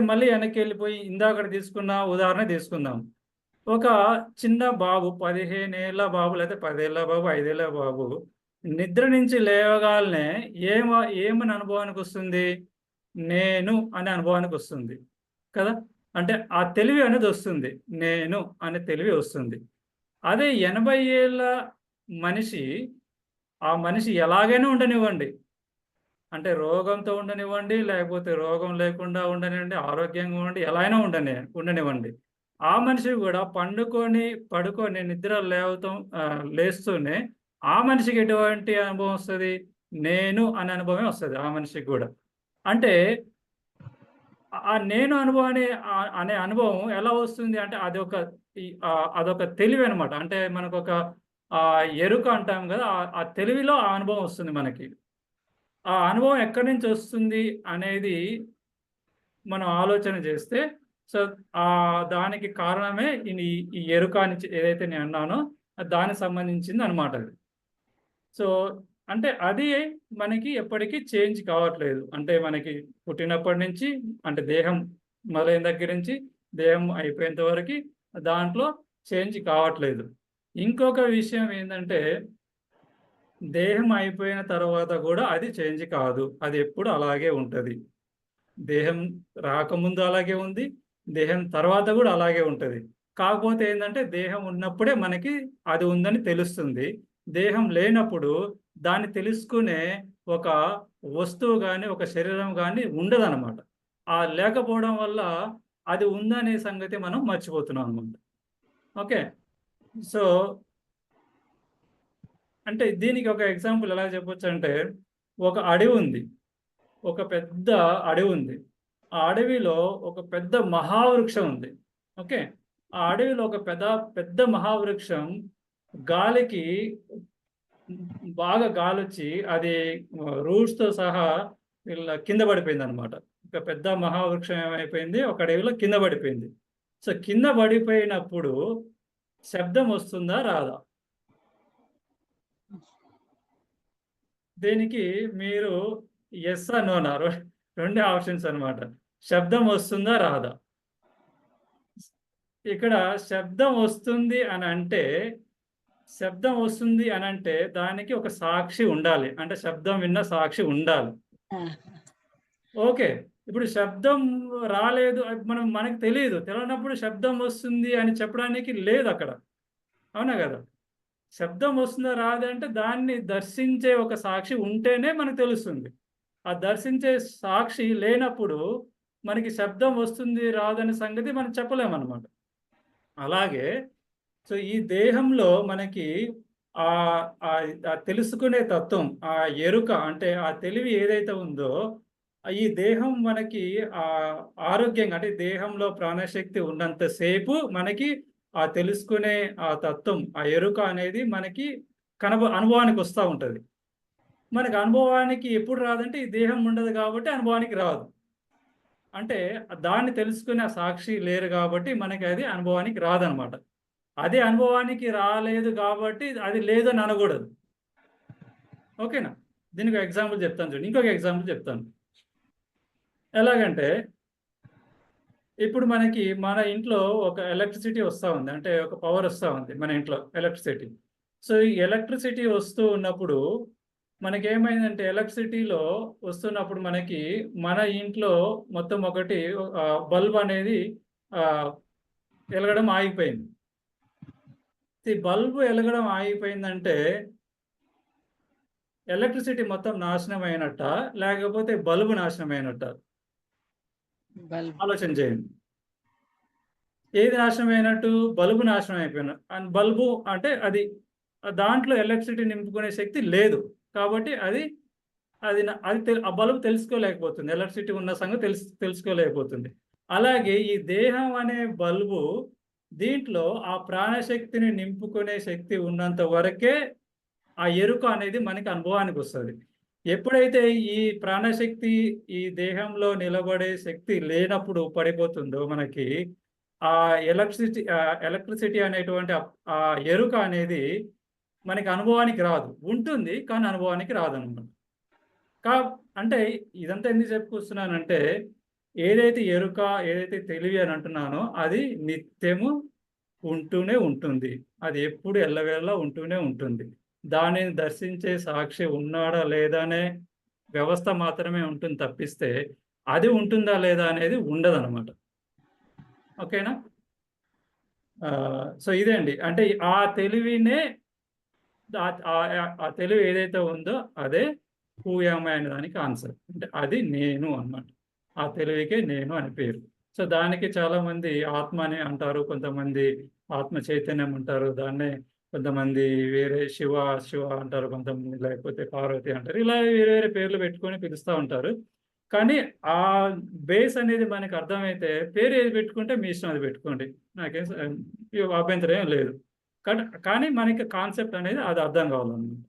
మళ్ళీ వెనక్కెళ్ళిపోయి ఇందాకడ తీసుకున్న ఉదాహరణ తీసుకుందాం. ఒక చిన్న బాబు 15 ఏళ్ల బాబు లేతే 10 ఏళ్ల బాబు, 5 ఏళ్ల బాబు నిద్ర నుంచి లేవగాల్నే ఏమని అనుభవానికొస్తుంది? నేను అనే అనుభవానికొస్తుంది. కదా! అంటే ఆ తెలివి అనేదొస్తుంది. నేను అనే తెలివి వస్తుంది. అదే 80 ఏళ్ల మనిషి, ఆ మనిషి ఎలాగైనా ఉండనివ్వండి. అంటే రోగంతో ఉండనివ్వండి, లేకపోతే రోగం లేకుండా ఉండనివ్వండి, ఆరోగ్యంగా ఉండి ఎలా అయినా ఉండనివ్వండి. ఆ మనిషి గూడా పడుకొని నిద్ర లేస్తూనే ఆ మనిషికి ఎటువంటి అనుభవం వస్తది? నేను అనే అనుభవమే వస్తది ఆ మనిషికి గూడా. అంటే ఆ నేను అనే అనుభవం ఎలా వస్తుంది అంటే అదొక తెలివనమాట. అంటే మనకొక ఎరుక అంటాం గదా! ఆ తెలివిలో ఆ అనుభవం వస్తుంది మనకి. ఆ అనుభవం ఎక్కడి నుంచొస్తుంది అనేది మనం ఆలోచన చేస్తే, సో, దానికి కారణమే ఈ ఎరుక అని ఏదైతే నేనన్నానో దానికి సంబంధించిందనమాట అది. సో, అంటే అది మనకి ఎప్పటికి చేంజ్ కావట్లేదు. అంటే మనకి పుట్టినప్పటి నుంచి అంటే దేహం మొదలైన దగ్గర నుంచి దేహం అయిపోయేంత వరకి దాంట్లో చేంజ్ కావట్లేదు. ఇంకొక విషయం ఏందంటే, దేహం అయిపోయిన తర్వాత గూడా అది చేంజ్ కాదు. అది ఎప్పుడు అలాగే ఉంటది. దేహం రాకముందు అలాగే ఉంది. దేహం తర్వాత గూడా అలాగే ఉంటది. కాకపోతే ఏందంటే, దేహం ఉన్నప్పుడే మనకి అది ఉందని తెలుస్తుంది. దేహం లేనప్పుడు దాన్ని తెలుసుకునే ఒక వస్తువు గాని, ఒక శరీరం గాని ఉండదనమాట. లేకపోవడం వల్ల అది ఉందనే సంగతి మనం మర్చిపోతున్నాం అనమాట. ఓకే. సో, అంటే దీనికి ఒక ఎగ్జాంపుల్ ఎలా చెప్పొచ్చంటే, ఒక అడవుంది. ఒక పెద్ద అడవుంది. ఆ అడవిలో ఒక పెద్ద మహావృక్షం ఉంది. ఓకే. ఆ అడవిలో ఒక పెద్ద మహావృక్షం గాలికి బాగా గాలొచ్చి అది రూట్స్‌తో సహా ఇలా కింద పడిపోయిందనమాట. ఒక పెద్ద మహావృక్షం ఏమైపోయింది, ఒక అడవిలో కింద పడిపోయింది. సో, కింద పడిపోయినప్పుడు శబ్దం వస్తుందా? రాదా? దీనికి మీరు యెస్ ఆర్ నోనా రెండే ఆప్షన్స్ అన్నమాట. శబ్దం వస్తుందా? రాదా? ఇక్కడ శబ్దం వస్తుంది అనంటే దానికి ఒక సాక్షి ఉండాలి. అంటే శబ్దం విన్న సాక్షి ఉండాలి. ఆ! ఓకే. ఇప్పుడు శబ్దం రాలేదు మనకు తెలీదు. తెలవనప్పుడు శబ్దం వస్తుంది అని చెప్పడానికి లేదక్కడ. అవునా గదా! శబ్దం వస్తుందా? రాదా? అంటే దాన్ని దర్శించే ఒక సాక్షి ఉంటేనే మనకు తెలుస్తుంది. ఆ దర్శించే సాక్షి లేనప్పుడు మనకి శబ్దం వస్తుంది, రాదనే సంగతి మనం చెప్పలేమనమాట. అలాగే సో, ఈ దేహంలో మనకి తెలుసుకునే తత్వం, ఆ ఎరుక అంటే ఆ తెలివి ఏదైతే ఉందో, ఈ దేహం మనకి ఆరోగ్యంగా అంటే దేహంలో ప్రాణశక్తి ఉన్నంత సేపు మనకి ఆ తెలుసుకునే ఆ తత్వం, ఆ ఎరుక అనేది మనకి అనుభవానికి వస్తా ఉంటది. మనకు అనుభవానికి ఎప్పుడు రాదంటే ఈ దేహం ఉండదు కాబట్టి అనుభవానికి రాదు. అంటే దాన్ని తెలుసుకునే సాక్షి లేరు కాబట్టి మనకి అది అనుభవానికి రాదనమాట. అదే అనుభవానికి రాలేదు కాబట్టి అది లేదని అనకూడదు. ఓకేనా? దీనికి ఎగ్జాంపుల్ చెప్తాను చూడండి. ఇంకొక ఎగ్జాంపుల్ చెప్తాను. ఎలాగంటే ఇప్పుడు మనకి మన ఇంట్లో ఒక ఎలక్ట్రిసిటీ వస్తా ఉంది. అంటే ఒక పవర్ వస్తా ఉంది మన ఇంట్లో ఎలక్ట్రిసిటీ. సో, ఈ ఎలక్ట్రిసిటీ వస్తూ ఉన్నప్పుడు మనకేమైందంటే ఎలక్ట్రిసిటీలో వస్తున్నప్పుడు మనకి మన ఇంట్లో మొత్తం ఒకటి బల్బ్ అనేది ఆహ్, ఎలగడం ఆగిపోయింది. ఈ బల్బ్ ఎలగడం ఆగిపోయిందంటే ఎలక్ట్రిసిటీ మొత్తం నాశనం అయినట్టా? లేకపోతే బల్బ్ నాశనం అయినట్టా? బల్బ్. ఆలోచన చేయండి. ఏది నాశనం అయినట్టు? బల్బ్ నాశనం అయిపోయినట్టు. అండ్ బల్బు అంటే అది దాంట్లో ఎలక్ట్రిసిటీ నింపుకునే శక్తి లేదు. కాబట్టి అది అది న అది తెల్ ఆ బల్బ్ తెలుసుకోలేకపోతుంది. ఎలక్ట్రిసిటీ ఉన్న సంగతి తెలుసుకోలేకపోతుంది. అలాగే ఈ దేహం అనే బల్బు దీంట్లో ఆ ప్రాణశక్తిని నింపుకునే శక్తి ఉన్నంత వరకే ఆ ఎరుక అనేది మనకి అనుభవానికొస్తది. ఎప్పుడైతే ఈ ప్రాణశక్తి ఈ దేహంలో నిలబడే శక్తి లేనప్పుడు పడిపోతుందో మనకి ఆ ఎలక్ట్రిసిటీ అనేటువంటి ఆ ఎరుక అనేది మనకి అనుభవానికి రాదు. ఉంటుంది. కానీ అనుభవానికి రాదనమాట. కా అంటే ఇదంతా ఎందుకు చెప్పుకొస్తున్నానంటే, ఏదైతే ఎరుక, ఏదైతే తెలివి అని అంటున్నానో అది నిత్యము ఉంటూనే ఉంటుంది. అది ఎప్పుడు ఎల్లవేళలా ఉంటూనే ఉంటుంది. దానిని దర్శించే సాక్షి ఉన్నాడా లేదా అనే వ్యవస్థ మాత్రమే ఉంటుంది తప్పిస్తే, అది ఉంటుందా లేదా అనేది ఉండదనమాట. ఓకేనా? సో ఇదే అండి. అంటే ఆ తెలివినే ఆ తెలివి ఏదైతే ఉందో అదే హూ యామ్ ఐ అనే దానికి ఆన్సర్. అంటే అది నేను అన్నమాట. ఆ తెలివికే నేను అని పేరు. సో దానికి చాలామంది ఆత్మ అని అంటారు. కొంతమంది ఆత్మ చైతన్యం అంటారు. దాన్నే కొంతమంది వేరే శివ అంటారు. కొంతమంది లేకపోతే పార్వతి అంటారు. ఇలా వేరే వేరే పేర్లు పెట్టుకొని పిలుస్తా ఉంటారు. కానీ ఆ బేస్ అనేది మనకు అర్థమైతే పేరు ఏది పెట్టుకుంటే మీ ఇష్టం అది పెట్టుకోండి. నాకేం అభ్యంతరం ఏం లేదు. కానీ మనకి కాన్సెప్ట్ అనేది అది అర్థం కావాలన్నమాట.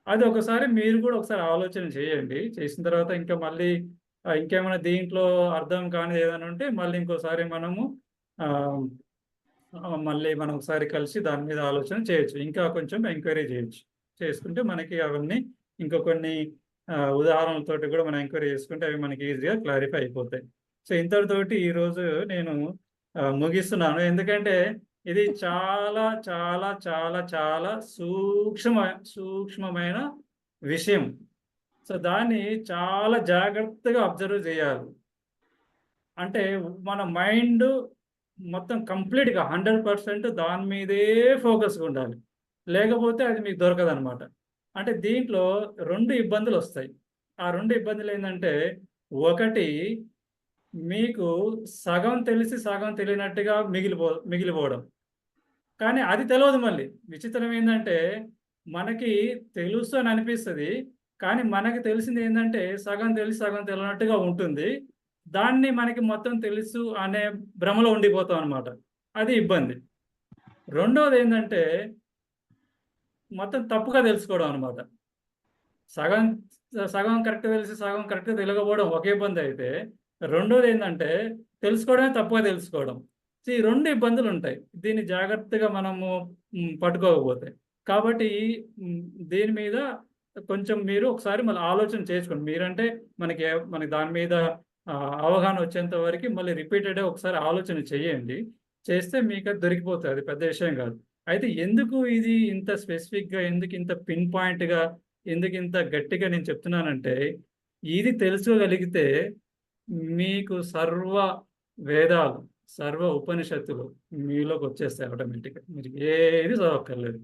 అది ఒకసారి మీరు కూడా ఒకసారి ఆలోచన చేయండి. చేసిన తర్వాత ఇంకా మళ్ళీ ఇంకేమైనా దీంట్లో అర్థం కానిది ఏదైనా ఉంటే మళ్ళీ ఇంకోసారి మనము ఆహ్, మళ్ళీ మనం ఒకసారి కలిసి దాని మీద ఆలోచన చేయొచ్చు. ఇంకా కొంచెం ఎంక్వైరీ చేయొచ్చు. చేసుకుంటే మనకి అవన్నీ ఇంకా కొన్ని ఉదాహరణలతోటి కూడా మనం ఎంక్వైరీ చేసుకుంటే అవి మనకి ఈజీగా క్లారిఫై అయిపోతాయి. సో ఇంతటితోటి ఈరోజు నేను ముగిస్తున్నాను. ఎందుకంటే ఇది చాలా, చాలా, చాలా, చాలా సూక్ష్మమైన విషయం. సో దాన్ని చాలా జాగ్రత్తగా అబ్జర్వ్ చేయాలి. అంటే మన మైండు మొత్తం కంప్లీట్‌గా 100% దాని మీదే ఫోకస్‌గా ఉండాలి. లేకపోతే అది మీకు దొరకదనమాట. అంటే దీంట్లో 2 ఇబ్బందులొస్తాయి. ఆ 2 ఇబ్బందులేందంటే, ఒకటి మీకు సగం తెలిసి, సగం తెలియనట్టుగా మిగిలిపోవడం. కానీ అది తెలవదు మళ్ళీ. విచిత్రం ఏందంటే, మనకి తెలుసు అని అనిపిస్తది. కానీ మనకు తెలిసిందేందంటే, సగం తెలిసి, సగం తెలవనట్టుగా ఉంటుంది. దాన్ని మనకి మొత్తం తెలుసు అనే భ్రమలో ఉండిపోతామనమాట. అది ఇబ్బంది. రెండోదేందంటే, మొత్తం తప్పుగా తెలుసుకోవడం అనమాట. సగం సగం కరెక్ట్‌గా తెలిసి, సగం కరెక్ట్‌గా తెలవకపోవడం ఒక ఇబ్బందయితే, రెండోదేందంటే, తెలుసుకోవడమే తప్పుగా తెలుసుకోవడం. సో, ఈ 2 ఇబ్బందులుంటాయి. దీన్ని జాగ్రత్తగా మనము పట్టుకోకపోతే. కాబట్టి హ్మ్, దీని మీద కొంచెం మీరు ఒకసారి మళ్ళీ ఆలోచన చేసుకోండి. మీరంటే మనకి దాని మీద అవగాహన వచ్చేంత వరకి మళ్ళీ రిపీటెడ్‌గా ఒకసారి ఆలోచన చేయండి. చేస్తే మీకది దొరికిపోతది. అది పెద్ద విషయం గాదు. అయితే ఎందుకు ఇది ఇంత స్పెసిఫిక్‌గా, ఎందుకింత పిన్ పాయింట్‌గా, ఎందుకింత గట్టిగా నేను చెప్తున్నానంటే, ఇది తెలుసుకోగలిగితే మీకు సర్వ వేదాలు, సర్వ ఉపనిషత్తులు మీలోకొచ్చేస్తాయి ఆటోమేటిక్‌గా. మీరు ఏది చదవక్కర్లేదు.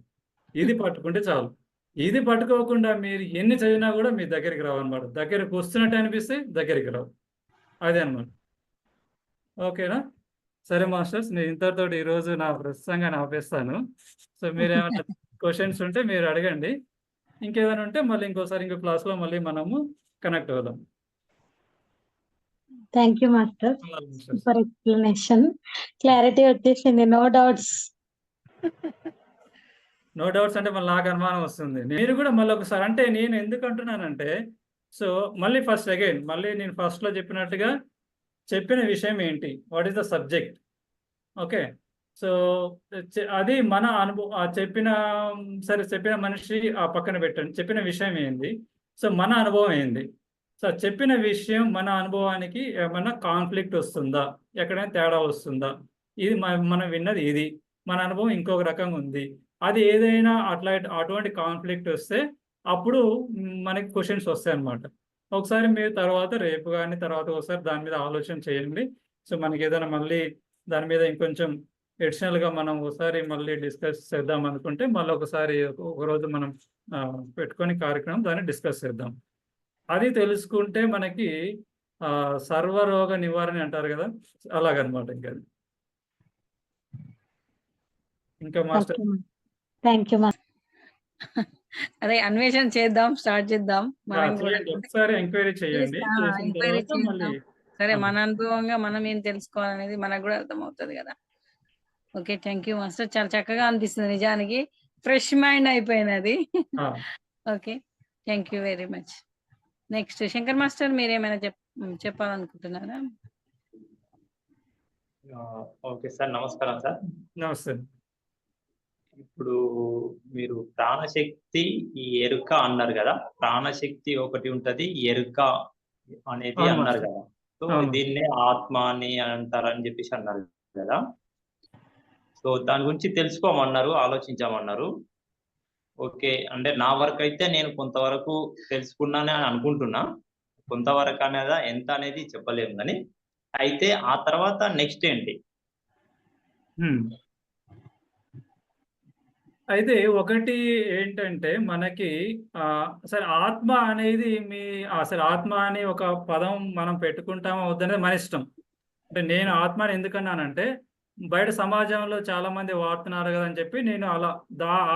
ఇది పట్టుకుంటే చాలు. ఇది పట్టుకోకుండా మీరు ఎన్ని చదివినా గూడా మీ దగ్గరికి రావన్నమాట. దగ్గరకొస్తున్నట్టు అనిపిస్తాయి, దగ్గరికి రావు. అదే అన్నమాట. ఓకేనా? సరే మాస్టర్స్ నేను ఇంతటితోటి ఈరోజు నా ప్రసంగాన్ని ఆపేస్తాను. సో, మీరేమన్నా క్వెషన్స్ ఉంటే మీరు అడగండి. ఇంకేదైనా ఉంటే మళ్ళీ ఇంకో క్లాస్‌లో మళ్ళీ మనము కనెక్ట్ అవుదాం. Thank you master master for explanation. Clarity వచ్చేసింది, నో డౌట్స్. నో డౌట్స్ అంటే మళ్ళీ నాకు అనుమానం వస్తుంది. మీరు కూడా మళ్ళీ ఒకసారి, అంటే నేను ఎందుకు అంటున్నానంటే, సో మళ్ళీ ఫస్ట్ అగైన్ మళ్ళీ నేను ఫస్ట్లో చెప్పినట్టుగా చెప్పిన విషయం ఏంటి, what is the subject, okay. So అది మన అనుభవం, ఆ చెప్పిన సరే చెప్పిన మనిషి ఆ పక్కన పెట్టండి, చెప్పిన విషయం ఏంది, సో మన అనుభవం ఏంది. సో చెప్పిన విషయం మన అనుభవానికి ఏమన్నా కాన్ఫ్లిక్ట్ వస్తుందా, ఎక్కడైనా తేడా వస్తుందా, ఇది మనం విన్నది ఇది, మన అనుభవం ఇంకొక రకంగా ఉంది, అది ఏదైనా అటువంటి కాన్ఫ్లిక్ట్ వస్తే అప్పుడు మనకి క్వశ్చన్స్ వస్తాయి అన్నమాట. ఒకసారి మీరు తర్వాత రేపు కానీ తర్వాత ఒకసారి దాని మీద ఆలోచన చేయండి. సో మనకి ఏదైనా మళ్ళీ దాని మీద ఇంకొంచెం ఎడిషనల్గా మనం ఒకసారి మళ్ళీ డిస్కస్ చేద్దాం అనుకుంటే మళ్ళీ ఒకసారి ఒకరోజు మనం పెట్టుకొని కార్యక్రమం దాన్ని డిస్కస్ చేద్దాం. అది తెలుసుకుంటే మనకి సర్వరోగ నివారణ అంటారు కదా, అలాగనమాట. ఇంకా మాస్టర్ థ్యాంక్ యూ మాస్టర్. అదే అన్వేషణ చేద్దాం, స్టార్ట్ చేద్దాం. మనం కూడా ఒకసారి ఎంక్వైరీ చేయండి, చేసిన ఎంక్వైరీ తర్వాత మళ్ళీ సరే మన అనుభవంగా మనం ఏం తెలుసుకోవాలనేది మనకు కూడా అర్థమవుతుంది కదా. Okay, thank you master. చాలా చక్కగా అనిపిస్తుంది నిజానికి, ఫ్రెష్ మైండ్ అయిపోయినది. Okay, thank you very much. Next Shankar master, మీరేమైనా చెప్పాలనుకుంటున్నారా? ఓకే సార్, నమస్కారం సార్. నమస్తే. ఇప్పుడు మీరు ప్రాణశక్తి, ఈ ఎరుక అన్నారు కదా, ప్రాణశక్తి ఒకటి ఉంటది, ఎరుక అనేది అన్నారు కదా. సో దీన్నే ఆత్మ అని అంటారని చెప్పేసి అన్నారు కదా. సో దాని గురించి తెలుసుకోమన్నారు, ఆలోచించామన్నారు. ఓకే, అంటే నా వరకు అయితే నేను కొంతవరకు తెలుసుకున్నానే అని అనుకుంటున్నా. కొంతవరకు అనేది ఎంత అనేది చెప్పలేము కానీ, అయితే ఆ తర్వాత నెక్స్ట్ ఏంటి? అయితే ఒకటి ఏంటంటే మనకి సరే ఆత్మ అనేది అసలు ఆత్మ అని ఒక పదం మనం పెట్టుకుంటామో వద్దనేది మన ఇష్టం. అంటే నేను ఆత్మ అని ఎందుకన్నానంటే బయట సమాజంలో చాలా మంది వాడుతున్నారు కదా అని చెప్పి నేను అలా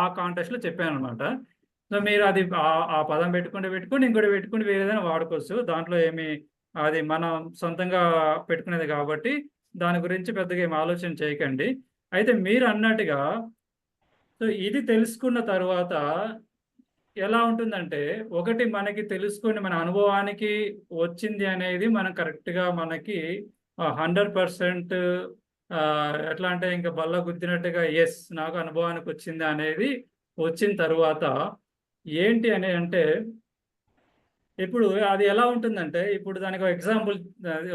ఆ కాంటెక్స్ట్లో చెప్పాను అనమాట. సో మీరు అది ఆ పదం పెట్టుకుని ఇంకోటి పెట్టుకుని వేరే ఏదైనా వాడుకోవచ్చు, దాంట్లో అది మనం సొంతంగా పెట్టుకునేది కాబట్టి దాని గురించి పెద్దగా ఏమి ఆలోచన చేయకండి. అయితే మీరు అన్నట్టుగా సో ఇది తెలుసుకున్న తర్వాత ఎలా ఉంటుందంటే, ఒకటి మనకి తెలుసుకొని మన అనుభవానికి వచ్చింది అనేది మనం కరెక్ట్గా మనకి 100% ఎట్లా అంటే ఇంకా బల్ల గుద్దినట్టుగా ఎస్ నాకు అనుభవానికి వచ్చింది అనేది వచ్చిన తర్వాత ఏంటి అని అంటే, ఇప్పుడు అది ఎలా ఉంటుందంటే, ఇప్పుడు దానికి ఒక ఎగ్జాంపుల్,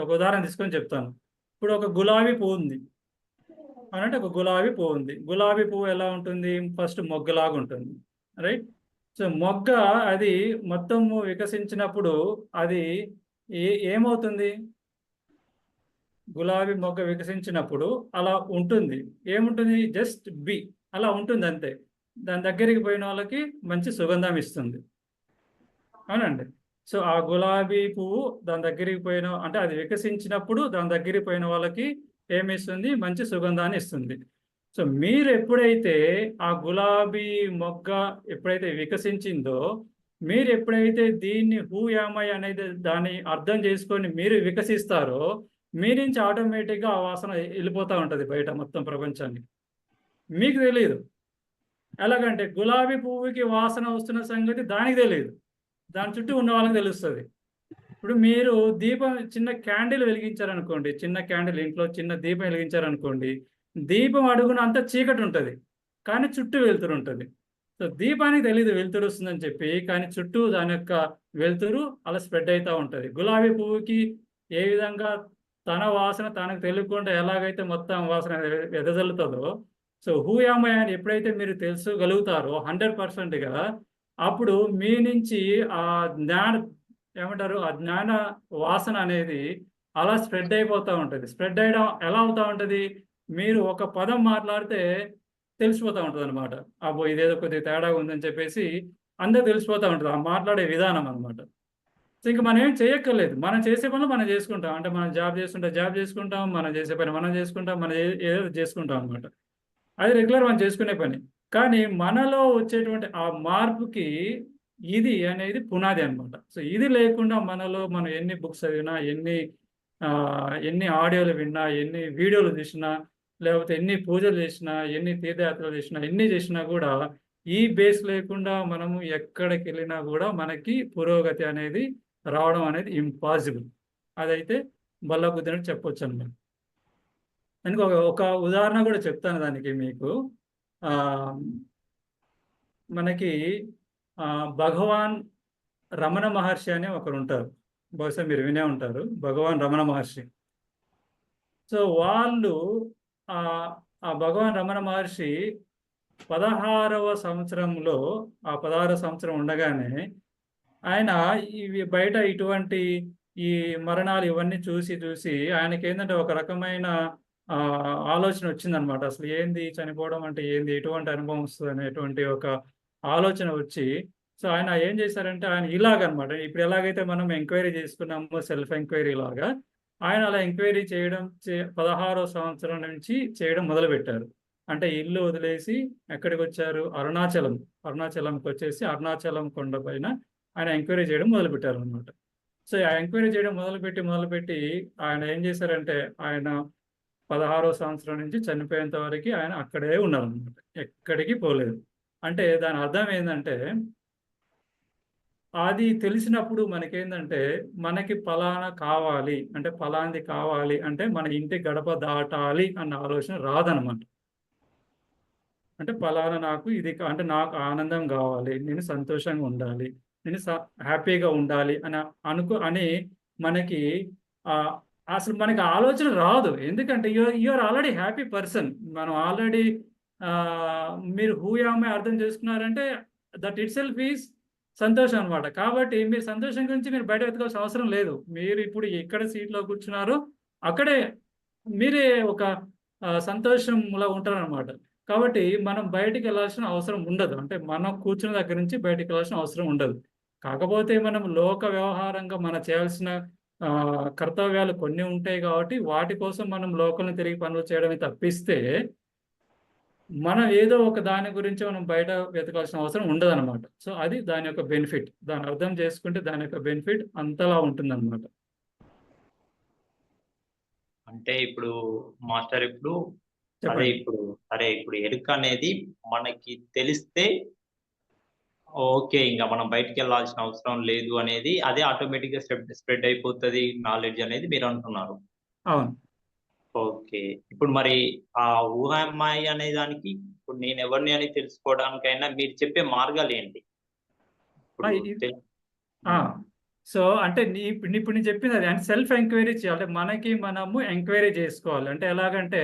ఒక ఉదాహరణ తీసుకొని చెప్తాను. ఇప్పుడు ఒక గులాబీ పువ్వు ఉంది అనంటే, ఒక గులాబీ పువ్వు ఉంది. గులాబీ పువ్వు ఎలా ఉంటుంది, ఫస్ట్ మొగ్గలాగా ఉంటుంది, రైట్. సో మొగ్గ అది మొత్తము వికసించినప్పుడు అది ఏమవుతుంది, గులాబీ మొగ్గ వికసించినప్పుడు అలా ఉంటుంది, ఏముంటుంది, జస్ట్ అలా ఉంటుంది అంతే. దాని దగ్గరికి పోయిన వాళ్ళకి మంచి సుగంధం ఇస్తుంది, అవునండి. సో ఆ గులాబీ పువ్వు దాని దగ్గరికి అంటే అది వికసించినప్పుడు దాని దగ్గరికి పోయిన వాళ్ళకి ఏమిస్తుంది, మంచి సుగంధాన్ని ఇస్తుంది. సో మీరు ఎప్పుడైతే ఆ గులాబీ మొగ్గ ఎప్పుడైతే వికసించిందో, మీరు ఎప్పుడైతే దీన్ని హూ యామై అనేది దాన్ని అర్థం చేసుకొని మీరు వికసిస్తారో, మీ నుంచి ఆటోమేటిక్గా ఆ వాసన వెళ్ళిపోతూ ఉంటుంది బయట మొత్తం ప్రపంచానికి, మీకు తెలియదు. ఎలాగంటే గులాబీ పువ్వుకి వాసన వస్తున్న సంగతి దానికి తెలియదు, దాని చుట్టూ ఉన్న వాళ్ళకి తెలుస్తుంది. ఇప్పుడు మీరు దీపం, చిన్న క్యాండిల్ వెలిగించారనుకోండి, చిన్న క్యాండిల్ ఇంట్లో చిన్న దీపం వెలిగించారనుకోండి, దీపం అడుగున అంతా చీకటి ఉంటుంది కానీ చుట్టూ వెలుతురు ఉంటుంది. సో దీపానికి తెలియదు వెలుతురు వస్తుందని చెప్పి, కానీ చుట్టూ దాని యొక్క వెలుతురు అలా స్ప్రెడ్ అవుతూ ఉంటుంది. గులాబీ పువ్వుకి ఏ విధంగా తన వాసన తనకు తెలియకుండా ఎలాగైతే మొత్తం వాసన వెదజల్లుతుందో, సో హూ యామై అని ఎప్పుడైతే మీరు తెలుసుకోగలుగుతారో 100%గా, అప్పుడు మీ నుంచి ఆ ఆ జ్ఞాన వాసన అనేది అలా స్ప్రెడ్ అయిపోతూ ఉంటుంది. స్ప్రెడ్ అయ్యడం ఎలా అవుతూ ఉంటుంది, మీరు ఒక పదం మాట్లాడితే తెలిసిపోతూ ఉంటుంది అనమాట. అబ్బో ఇదేదో కొద్దిగా తేడా ఉందని చెప్పేసి అందరూ తెలిసిపోతూ ఉంటుంది, ఆ మాట్లాడే విధానం అనమాట. సో ఇంకా మనం ఏం చేయక్కర్లేదు, మనం చేసే పనులు మనం చేసుకుంటాం. అంటే మనం జాబ్ చేసుకుంటాం, మనం చేసే పని మనం చేసుకుంటాం, మనం ఏదో చేసుకుంటాం అనమాట. అది రెగ్యులర్ మనం చేసుకునే పని. కానీ మనలో వచ్చేటువంటి ఆ మార్పుకి ఇది అనేది పునాది అనమాట. సో ఇది లేకుండా మనం ఎన్ని బుక్స్ చదివినా, ఎన్ని ఎన్ని ఆడియోలు విన్నా, ఎన్ని వీడియోలు చూసినా, లేకపోతే ఎన్ని పూజలు చేసినా, ఎన్ని తీర్థయాత్రలు చేసినా, ఎన్ని చేసినా కూడా ఈ బేస్ లేకుండా మనము ఎక్కడికి వెళ్ళినా కూడా మనకి పురోగతి అనేది రావడం అనేది ఇంపాసిబుల్. అదైతే బల్ల కుదిరినట్టు చెప్పొచ్చు అన్నమాట. అందుకే ఒక ఉదాహరణ కూడా చెప్తాను దానికి మీకు. ఆ, మనకి భగవాన్ రమణ మహర్షి అని ఒకరు ఉంటారు, బహుశా మీరు వినే ఉంటారు, భగవాన్ రమణ మహర్షి. సో వాళ్ళు ఆ ఆ భగవాన్ రమణ మహర్షి 16వ సంవత్సరంలో, ఆ 16వ సంవత్సరం ఉండగానే ఆయన ఇవి బయట ఇటువంటి ఈ మరణాలు ఇవన్నీ చూసి చూసి ఆయనకి ఏంటంటే ఒక రకమైన ఆలోచన వచ్చిందనమాట. అసలు ఏంది చనిపోవడం అంటే ఏంది, ఎటువంటి అనుభవం వస్తుంది అనేటువంటి ఒక ఆలోచన వచ్చి, సో ఆయన ఏం చేశారంటే ఆయన ఇలాగనమాట, ఇప్పుడు ఎలాగైతే మనం ఎంక్వైరీ చేసుకున్నామో సెల్ఫ్ ఎంక్వైరీ లాగా ఆయన అలా ఎంక్వైరీ చేయడం 16వ సంవత్సరం నుంచి చేయడం మొదలుపెట్టారు. అంటే ఇల్లు వదిలేసి ఎక్కడికి వచ్చారు, అరుణాచలంకి వచ్చేసి అరుణాచలం కొండ పైన ఆయన ఎంక్వైరీ చేయడం మొదలుపెట్టారు అనమాట. సో ఆ ఎంక్వైరీ చేయడం మొదలుపెట్టి ఆయన ఏం చేశారంటే ఆయన 16వ సంవత్సరం నుంచి చనిపోయేంత వరకు ఆయన అక్కడే ఉన్నారనమాట, ఎక్కడికి పోలేదు. అంటే దాని అర్థం ఏంటంటే అది తెలిసినప్పుడు మనకేందంటే మనకి ఫలానా కావాలి అంటే ఫలాంది కావాలి అంటే మన ఇంటి గడప దాటాలి అన్న ఆలోచన రాదనమాట. అంటే ఫలానా నాకు ఇది అంటే నాకు ఆనందం కావాలి, నేను సంతోషంగా ఉండాలి, నేను హ్యాపీగా ఉండాలి అని మనకి అసలు మనకి ఆలోచన రాదు. ఎందుకంటే యూఆర్ ఆల్రెడీ హ్యాపీ పర్సన్. మనం ఆల్రెడీ మీరు హూ యామ్ అర్థం చేసుకున్నారంటే దట్ ఇట్ సెల్ఫ్ ఈజ్ సంతోషం అనమాట. కాబట్టి మీరు సంతోషం గురించి మీరు బయట వెతకాల్సిన అవసరం లేదు. మీరు ఇప్పుడు ఎక్కడ సీట్లో కూర్చున్నారో అక్కడే మీరే ఒక సంతోషంలో ఉంటారనమాట. కాబట్టి మనం బయటికి వెళ్ళాల్సిన అవసరం ఉండదు. అంటే మనం కూర్చున్న దగ్గర నుంచి బయటికి వెళ్ళాల్సిన అవసరం ఉండదు. కాకపోతే మనం లోక వ్యవహారంగా మనం చేయాల్సిన కర్తవ్యాలు కొన్ని ఉంటాయి కాబట్టి వాటి కోసం మనం లోకల్ని తిరిగి పనులు చేయడమే తప్పిస్తే మనం ఏదో ఒక దాని గురించి మనం బయట వెతకాల్సిన అవసరం ఉండదన్నమాట. సో అది దాని యొక్క బెనిఫిట్. దాన్ని అర్థం చేసుకుంటే దాని యొక్క బెనిఫిట్ అంతలా ఉంటుందన్నమాట. అంటే ఇప్పుడు మాస్టర్ ఇప్పుడు చెప్పండి. ఇప్పుడు ఎరుక అనేది మనకి తెలిస్తే ఓకే, ఇంకా మనం బయటికి వెళ్ళాల్సిన అవసరం లేదు అనేది అదే ఆటోమేటిక్ గా స్ప్రెడ్ అయిపోతుంది నాలెడ్జ్ అనేది మీరు అంటున్నారు. అవును. ఓకే, ఇప్పుడు మరి ఆ ఊహామాయి అనే దానికి ఇప్పుడు నేను ఎవరిని అని తెలుసుకోవడానికైనా మీరు చెప్పే మార్గాలు ఏంటి? సో అంటే ఇప్పుడు నేను చెప్పింది అది అంటే సెల్ఫ్ ఎంక్వైరీ చేయాలి. అంటే మనకి మనము ఎంక్వైరీ చేసుకోవాలి. అంటే ఎలాగంటే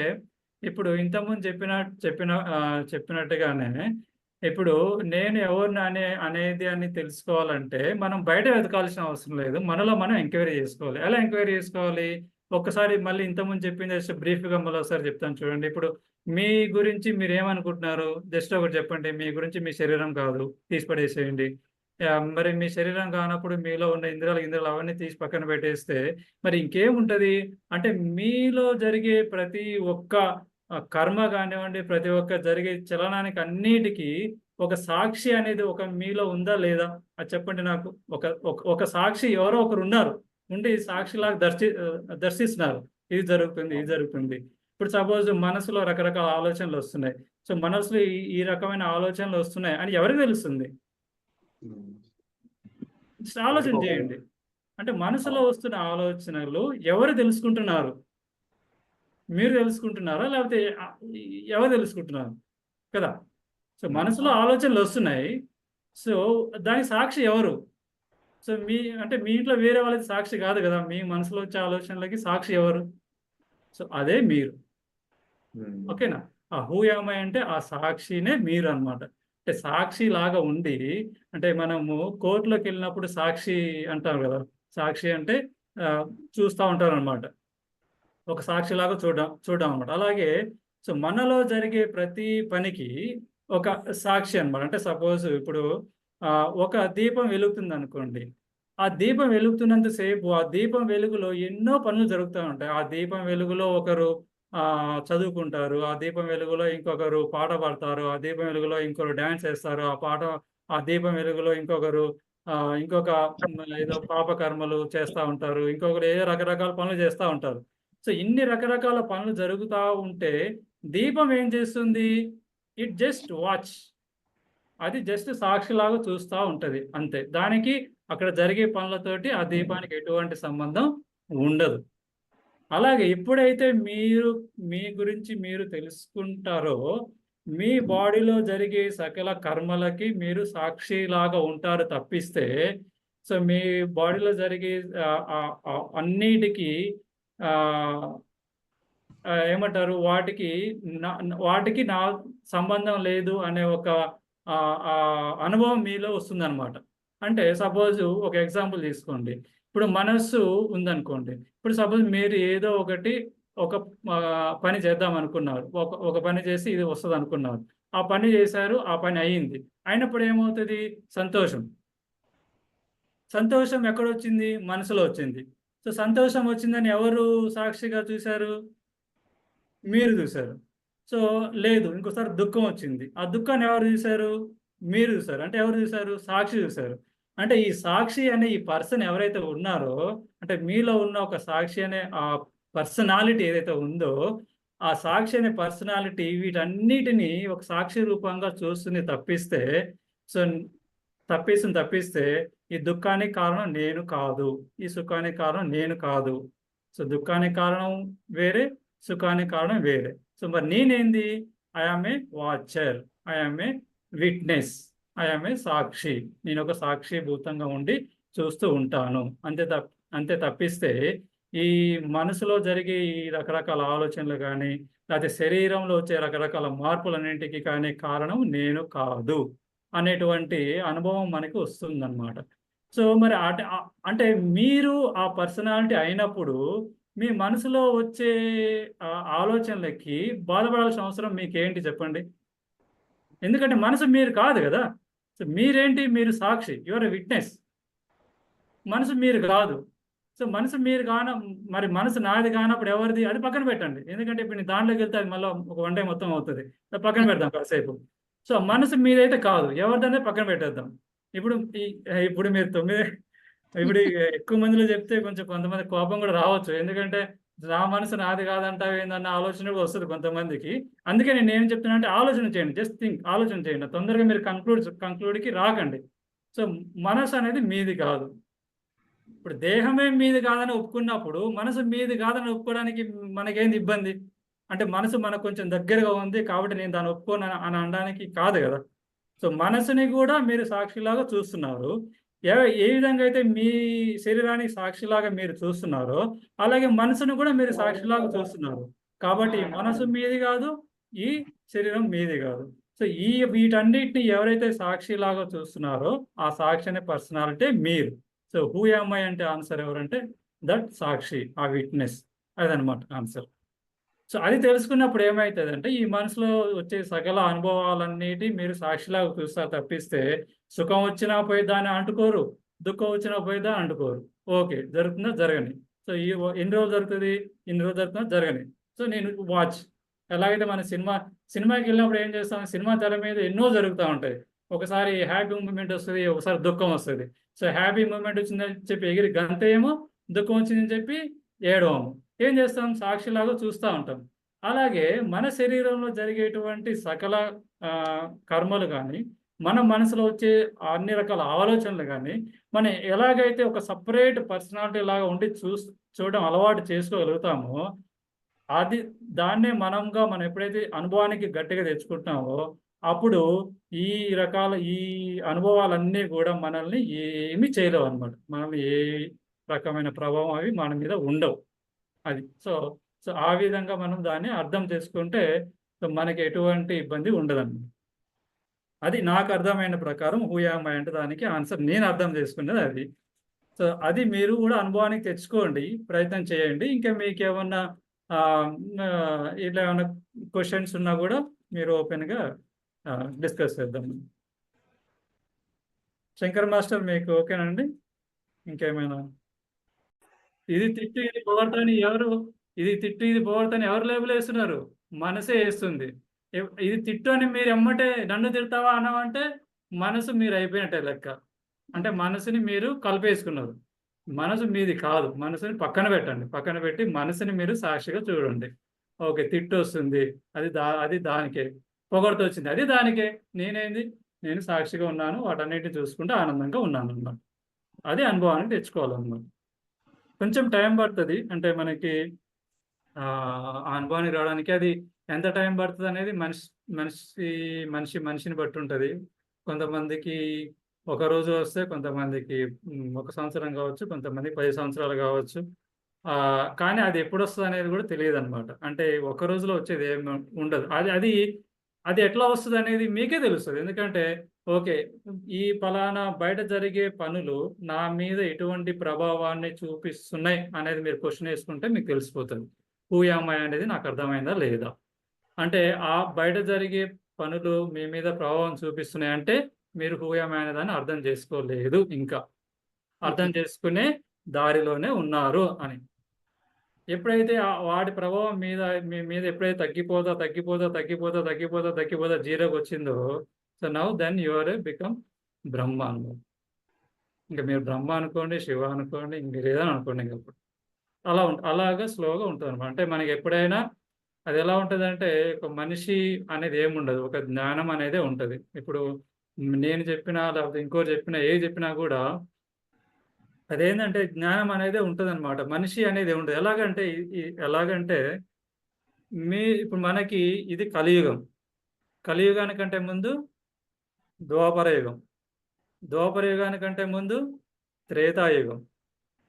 ఇప్పుడు ఇంతకుముందు చెప్పినట్టుగానే ఇప్పుడు నేను ఎవరిని అనేది అని తెలుసుకోవాలంటే మనం బయట వెతకాల్సిన అవసరం లేదు, మనలో మనం ఎంక్వైరీ చేసుకోవాలి. ఎలా ఎంక్వైరీ చేసుకోవాలి? ఒక్కసారి మళ్ళీ ఇంతకుముందు చెప్పింది బ్రీఫ్గా మళ్ళీ ఒకసారి చెప్తాను చూడండి. ఇప్పుడు మీ గురించి మీరు ఏమనుకుంటున్నారు, జస్ట్ ఒకటి చెప్పండి. మీ గురించి మీ శరీరం కాదు, తీసి పడేసేయండి. మరి మీ శరీరం కానప్పుడు మీలో ఉన్న ఇంద్రియాలు అవన్నీ తీసి పక్కన పెట్టేస్తే మరి ఇంకేముంటది? అంటే మీలో జరిగే ప్రతి ఒక్క కర్మ కానివ్వండి, ప్రతి ఒక్క జరిగే చలనానికి అన్నిటికీ ఒక సాక్షి అనేది ఒక మీలో ఉందా లేదా? అది చెప్పండి నాకు. ఒక సాక్షి ఎవరో ఒకరు ఉన్నారు, ఉండి సాక్షిలాగా దర్శిస్తున్నారు. ఇది జరుగుతుంది. ఇప్పుడు సపోజ్ మనసులో రకరకాల ఆలోచనలు వస్తున్నాయి. సో మనసులో ఈ రకమైన ఆలోచనలు వస్తున్నాయి అని ఎవరికి తెలుస్తుంది? ఆలోచన చేయండి. అంటే మనసులో వస్తున్న ఆలోచనలు ఎవరు తెలుసుకుంటున్నారు? మీరు తెలుసుకుంటున్నారా, లేకపోతే ఎవరు తెలుసుకుంటున్నారు కదా? సో మనసులో ఆలోచనలు వస్తున్నాయి. సో దానికి సాక్షి ఎవరు? సో మీ ఇంట్లో వేరే వాళ్ళకి సాక్షి కాదు కదా, మీ మనసులో వచ్చే ఆలోచనలకి సాక్షి ఎవరు? సో అదే మీరు. ఓకేనా? ఆ హూ యామ్ ఐ అంటే ఆ సాక్షినే మీరు అనమాట. అంటే సాక్షి లాగా ఉండి, అంటే మనము కోర్టులోకి వెళ్ళినప్పుడు సాక్షి అంటారు కదా, సాక్షి అంటే చూస్తూ ఉంటారు అనమాట, ఒక సాక్షిలాగా చూడడం అనమాట. అలాగే సో మనలో జరిగే ప్రతి పనికి ఒక సాక్షి అనమాట. అంటే సపోజ్ ఇప్పుడు ఒక దీపం వెలుగుతుంది అనుకోండి. ఆ దీపం వెలుగుతున్నంతసేపు ఆ దీపం వెలుగులో ఎన్నో పనులు జరుగుతూ ఉంటాయి. ఆ దీపం వెలుగులో ఒకరు చదువుకుంటారు, ఆ దీపం వెలుగులో ఇంకొకరు పాట పాడతారు, ఆ దీపం వెలుగులో ఇంకొకరు డ్యాన్స్ వేస్తారు, ఆ దీపం వెలుగులో ఇంకొకరు ఇంకొక ఏదో పాప కర్మలు చేస్తూ ఉంటారు, ఇంకొకరు ఏదో రకరకాల పనులు చేస్తూ ఉంటారు. సో ఇన్ని రకరకాల పనులు జరుగుతూ ఉంటే దీపం ఏం చేస్తుంది? ఇట్ జస్ట్ వాచ్, అది జస్ట్ సాక్షిలాగా చూస్తూ ఉంటుంది అంతే. దానికి అక్కడ జరిగే పనులతోటి ఆ దీపానికి ఎటువంటి సంబంధం ఉండదు. అలాగే ఎప్పుడైతే మీరు మీ గురించి మీరు తెలుసుకుంటారో మీ బాడీలో జరిగే సకల కర్మలకి మీరు సాక్షిలాగా ఉంటారు తప్పిస్తే, సో మీ బాడీలో జరిగే అన్నిటికీ ఏమంటారు, వాటికి నా సంబంధం లేదు అనే ఒక అనుభవం మీలో వస్తుందన్నమాట. అంటే సపోజ్ ఒక ఎగ్జాంపుల్ తీసుకోండి. ఇప్పుడు మనస్సు ఉందనుకోండి. ఇప్పుడు సపోజ్ మీరు ఏదో ఒక పని చేద్దాం అనుకున్నారు, ఒక పని చేసి ఇది వస్తుంది అనుకున్నారు, ఆ పని చేశారు, ఆ పని అయ్యింది. అయినప్పుడు ఏమవుతుంది? సంతోషం. సంతోషం ఎక్కడొచ్చింది? మనసులో వచ్చింది. సో సంతోషం వచ్చిందని ఎవరు సాక్షిగా చూశారు? మీరు చూశారు. సో లేదు, ఇంకోసారి దుఃఖం వచ్చింది, ఆ దుఃఖాన్ని ఎవరు చూశారు? మీరు చూశారు. అంటే ఎవరు చూశారు? సాక్షి చూశారు. అంటే ఈ సాక్షి అనే ఈ పర్సన్ ఎవరైతే ఉన్నారో, అంటే మీలో ఉన్న ఒక సాక్షి అనే ఆ పర్సనాలిటీ ఏదైతే ఉందో, ఆ సాక్షి అనే పర్సనాలిటీ వీటన్నిటిని ఒక సాక్షి రూపంగా చూస్తుంది తప్పిస్తే, సో తప్పిస్తే ఈ దుఃఖానికి కారణం నేను కాదు, ఈ సుఖానికి కారణం నేను కాదు. సో దుఃఖానికి కారణం వేరే, సుఖానికి కారణం వేరే. సో మరి నేనేంది? I am a watcher, I am a witness, I am a సాక్షి. నేను ఒక సాక్షి భూతంగా ఉండి చూస్తూ ఉంటాను అంతే తప్పిస్తే ఈ మనసులో జరిగే ఈ రకరకాల ఆలోచనలు కానీ, లేకపోతే శరీరంలో వచ్చే రకరకాల మార్పులన్నింటికి కానీ కారణం నేను కాదు అనేటువంటి అనుభవం మనకి వస్తుందన్నమాట. సో మరి అంటే మీరు ఆ పర్సనాలిటీ అయినప్పుడు మీ మనసులో వచ్చే ఆలోచనలకి బాధపడాల్సిన అవసరం మీకేంటి చెప్పండి? ఎందుకంటే మనసు మీరు కాదు కదా. సో మీరేంటి? మీరు సాక్షి, యువర్ ఎ విట్నెస్. మనసు మీరు కాదు. సో మనసు మీరు మరి మనసు నాది కానప్పుడు ఎవరిది? అది పక్కన పెట్టండి. ఎందుకంటే ఇప్పుడు నేను దాంట్లోకి వెళ్తే అది మళ్ళీ ఒక వన్ డే మొత్తం అవుతుంది. పక్కన పెడదాం కాసేపు. సో మనసు మీదైతే కాదు, ఎవరిదనే పక్కన పెట్టేద్దాం. ఇప్పుడు మీరు ఇప్పుడు ఎక్కువ మందిలో చెప్తే కొంచెం కొంతమంది కోపం కూడా రావచ్చు. ఎందుకంటే నా మనసు నాది కాదంటావు ఏందన్న ఆలోచన కూడా వస్తుంది కొంతమందికి. అందుకే నేను ఏం చెప్తున్నా అంటే ఆలోచన చేయండి, జస్ట్ థింక్, ఆలోచన చేయండి. తొందరగా మీరు కంక్లూడ్కి రాకండి. సో మనసు అనేది మీది కాదు. ఇప్పుడు దేహమే మీది కాదని ఒప్పుకున్నప్పుడు మనసు మీది కాదని ఒప్పుకోవడానికి మనకేంది ఇబ్బంది? అంటే మనసు మనకు కొంచెం దగ్గరగా ఉంది కాబట్టి నేను దాన్ని ఒప్పుకోను అని అనడానికి కాదు కదా. సో మనసుని కూడా మీరు సాక్షిలాగా చూస్తున్నారు. ఏ విధంగా అయితే మీ శరీరానికి సాక్షిలాగా మీరు చూస్తున్నారో, అలాగే మనసును కూడా మీరు సాక్షిలాగా చూస్తున్నారు. కాబట్టి మనసు మీది కాదు, ఈ శరీరం మీది కాదు. సో వీటన్నిటిని ఎవరైతే సాక్షిలాగా చూస్తున్నారో ఆ సాక్షి అనే పర్సనాలిటీ మీరు. సో హూ యామ్ ఐ అంటే ఆన్సర్ ఎవరంటే దట్ సాక్షి, ఆ విట్నెస్. అదనమాట ఆన్సర్. సో అది తెలుసుకున్నప్పుడు ఏమవుతుందంటే ఈ మనసులో వచ్చే సకల అనుభవాలన్నిటి మీరు సాక్షిలాగా చూస్తారు తప్పిస్తే, సుఖం వచ్చినా పోయి దాన్ని అంటుకోరు, దుఃఖం వచ్చినా పోయి దాన్ని అంటుకోరు. ఓకే, జరుగుతుందా? జరగని. సో ఎన్ని రోజులు జరుగుతుంది? ఇన్ని రోజులు జరుగుతుందా? జరగని. సో నేను వాచ్. ఎలాగైతే మన సినిమాకి వెళ్ళినప్పుడు ఏం చేస్తాం? సినిమా తెర మీద ఎన్నో జరుగుతూ ఉంటాయి. ఒకసారి హ్యాపీ మూమెంట్ వస్తుంది, ఒకసారి దుఃఖం వస్తుంది. సో హ్యాపీ మూమెంట్ వచ్చిందని చెప్పి ఎగిరి గంతేమో, దుఃఖం వచ్చిందని చెప్పి ఏడవము. ఏం చేస్తాం? సాక్షిలాగా చూస్తూ ఉంటాం. అలాగే మన శరీరంలో జరిగేటువంటి సకల కర్మలు కానీ, మన మనసులో వచ్చే అన్ని రకాల ఆలోచనలు కానీ, మనం ఎలాగైతే ఒక సపరేట్ పర్సనాలిటీ లాగా ఉండి చూడడం అలవాటు చేసుకోగలుగుతామో, దాన్నే మనం ఎప్పుడైతే అనుభవానికి గట్టిగా తెచ్చుకుంటున్నామో, అప్పుడు ఈ అనుభవాలన్నీ కూడా మనల్ని ఏమీ చేయలేవు అనమాట. మనల్ని ఏ రకమైన ప్రభావం అవి మన మీద ఉండవు. అది సో ఆ విధంగా మనం దాన్ని అర్థం చేసుకుంటే మనకి ఎటువంటి ఇబ్బంది ఉండదన్నమాట. అది నాకు అర్థమైన ప్రకారం హూ యామ్ ఐ అంటే దానికి ఆన్సర్ నేను అర్థం చేసుకున్నది అది. సో అది మీరు కూడా అనుభవానికి తెచ్చుకోండి, ప్రయత్నం చేయండి. ఇంకా మీకు ఏమన్నా ఇట్లా ఏమైనా క్వశ్చన్స్ ఉన్నా కూడా మీరు ఓపెన్గా డిస్కస్ చేద్దాం. శంకర్ మాస్టర్ మీకు ఓకేనండి? ఇంకేమైనా? ఇది తిట్టు ఇది పొగడతని ఎవరు లేబుల్ వేస్తున్నారు? మనసే వేస్తుంది. ఇది తిట్టు అని మీరు ఎమ్మటే నన్ను తిడతావా అన్నామంటే మనసు మీరు అయిపోయినట్టే లెక్క. అంటే మనసుని మీరు కలిపేసుకున్నారు. మనసు మీది కాదు. మనసుని పక్కన పెట్టండి. పక్కన పెట్టి మనసుని మీరు సాక్షిగా చూడండి. ఓకే. తిట్టొస్తుంది. అది దానికే. పొగడ్తొచ్చింది. అది దానికే. నేనేంది? నేను సాక్షిగా ఉన్నాను. వాటన్నిటిని చూసుకుంటూ ఆనందంగా ఉన్నానన్నమాట. అది అనుభవానికి తెచ్చుకోవాలన్నమాట. కొంచెం టైం పడతది. అంటే మనకి ఆ అనుభవానికి రావడానికి అది ఎంత టైం పడతదనేది మనిషిని బట్టి ఉంటది. కొంతమందికి ఒక రోజు వస్తే, కొంతమందికి 1 సంవత్సరం కావచ్చు, కొంతమందికి 10 సంవత్సరాలు కావచ్చు. కానీ అది ఎప్పుడొస్తదనేది కూడా తెలీదనమాట. అంటే ఒక రోజులో వచ్చేది ఏమి ఉండదు. అది ఎట్లా వస్తదనేది మీకే తెలుస్తది. ఎందుకంటే ఓకే. ఈ పలానా బయట జరిగే పనులు నా మీద ఎటువంటి ప్రభావాన్ని చూపిస్తున్నాయి అనేది మీరు క్వెషన్ ఏసుకుంటే మీకు తెలిసిపోతది. హూ యామ్ ఐ అనేది నాకు అర్థమైందా లేదా? అంటే బయట జరిగే పనులు మీ మీద ప్రభావం చూపిస్తున్నాయంటే మీరు హూ యామ్ ఐ అనే దాన్ని అర్థం చేసుకోలేదు ఇంకా. అర్థం ఓకే. చేసుకునే దారిలోనే ఉన్నారు అని. ఎప్పుడైతే వాడి ప్రభావం మీ మీద ఎప్పుడైతే తగ్గిపోతా జీరోకొచ్చిందో, so now then you are become Brahma అన్నమాట. ఇంక మీరు బ్రహ్మ అనుకోండి, శివ అనుకోండి, ఇంక మీరేదైనా అనుకోండి ఇంకప్పుడు. అలాగా స్లోగా ఉంటదనమాట. అంటే మనకి ఎప్పుడైనా అది ఎలా ఉంటదంటే, ఒక మనిషి అనేది ఏముండదు. ఒక జ్ఞానం అనేదే ఉంటది. ఇప్పుడు నేను చెప్పినా, లేకపోతే ఇంకోరు చెప్పినా, ఏది చెప్పినా కూడా అదేంటంటే జ్ఞానం అనేదే ఉంటదనమాట. మనిషి అనేది ఉండదు. ఎలాగంటే ఇప్పుడు మనకి ఇది కలియుగం. కలియుగానికంటే ముందు ద్వాపరయుగం. ద్వాపరయుగానికంటే ముందు త్రేతాయుగం.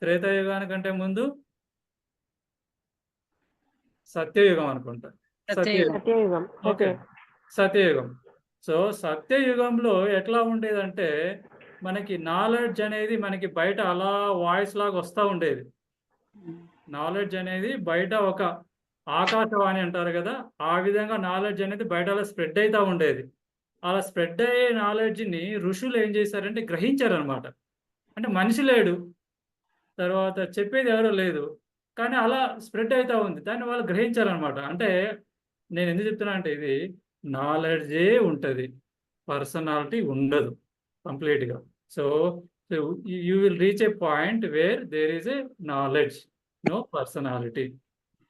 త్రేతాయుగానికంటే ముందు సత్యయుగం అనుకుంటా. సత్యయుగం. సత్యయుగం. ఓకే. ఓకే. సత్యయుగం. సో, సత్యయుగంలో ఎట్లా ఉండేదంటే, మనకి నాలెడ్జ్ అనేది మనకి బయట అలా వాయిస్ లాగా వస్తా ఉండేది. నాలెడ్జ్ అనేది బయట ఒక ఆకాశవాణి అంటారు గదా! ఆ విధంగా నాలెడ్జ్ అనేది బయట అలా స్ప్రెడ్ అయితా ఉండేది. అలా స్ప్రెడ్ అయ్యే నాలెడ్జ్‌ని ఋషులు ఏం చేశారంటే గ్రహించారనమాట. అంటే మనిషి లేడు. తర్వాత చెప్పేది ఎవరు లేదు. కానీ అలా స్ప్రెడ్ అయితా ఉంది. దాన్ని వాళ్ళు గ్రహించారనమాట. అంటే నేనెందుకు చెప్తున్నా అంటే ఇది నాలెడ్జే ఉంటది. పర్సనాలిటీ ఉండదు కంప్లీట్‌గా. So, you will reach a point where there is a knowledge. No personality.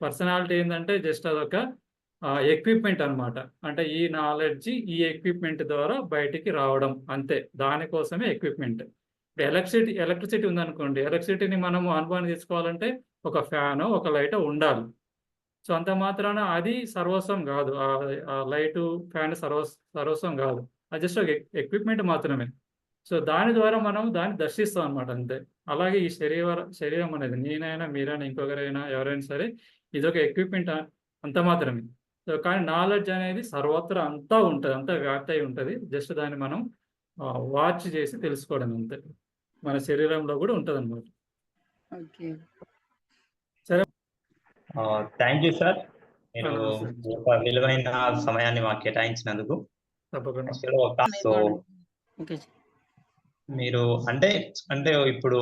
Personality ఏందంటే జస్ట్ అదొక ఎక్విప్‌మెంట్ అనమాట. అంటే ఈ నాలెడ్జ్ ఈ ఎక్విప్‌మెంట్ ద్వారా బయటికి రావడం అంతే. దానికోసమే ఎక్విప్‌మెంట్. ఎలక్ట్రిసిటీ ఉందనుకోండి. ఎలక్ట్రిసిటీని మనము అనుభవానికి తెచ్చుకోవాలంటే ఒక ఫ్యానో, ఒక లైటో ఉండాలి. సో, అంత మాత్రాన అది సర్వస్వం గాదు. లైటు, ఫ్యాన్ సర్వస్వం గాదు. అది జస్ట్ ఒక ఎక్విప్‌మెంట్ మాత్రమే. సో, దాని ద్వారా మనం దాన్ని దర్శిస్తాం అనమాట అంతే. అలాగే ఈ శరీరం అనేది నేనైనా, మీరైనా, ఇంకొకరైనా ఎవరైనా సరే ఇదొక ఎక్విప్‌మెంట్ అంత మాత్రమే. సో, కానీ నాలెడ్జ్ అనేది సర్వత్రా అంతా ఉంటది. అంతా వ్యాప్తి అయి ఉంటది. జస్ట్ దాన్ని మనం వాచ్ చేసి తెలుసుకోవడం అంతే. మన శరీరంలో గూడా ఉంటదనమాట. ఓకే. Thank you sir. మీరు నమస్తే. ఒక విలువైన సమయాన్ని మాకు కేటాయించినందుకు. తప్పకుండా. యాక్చువల్‌గా సో, ఓకే. మీరు అంటే ఇప్పుడు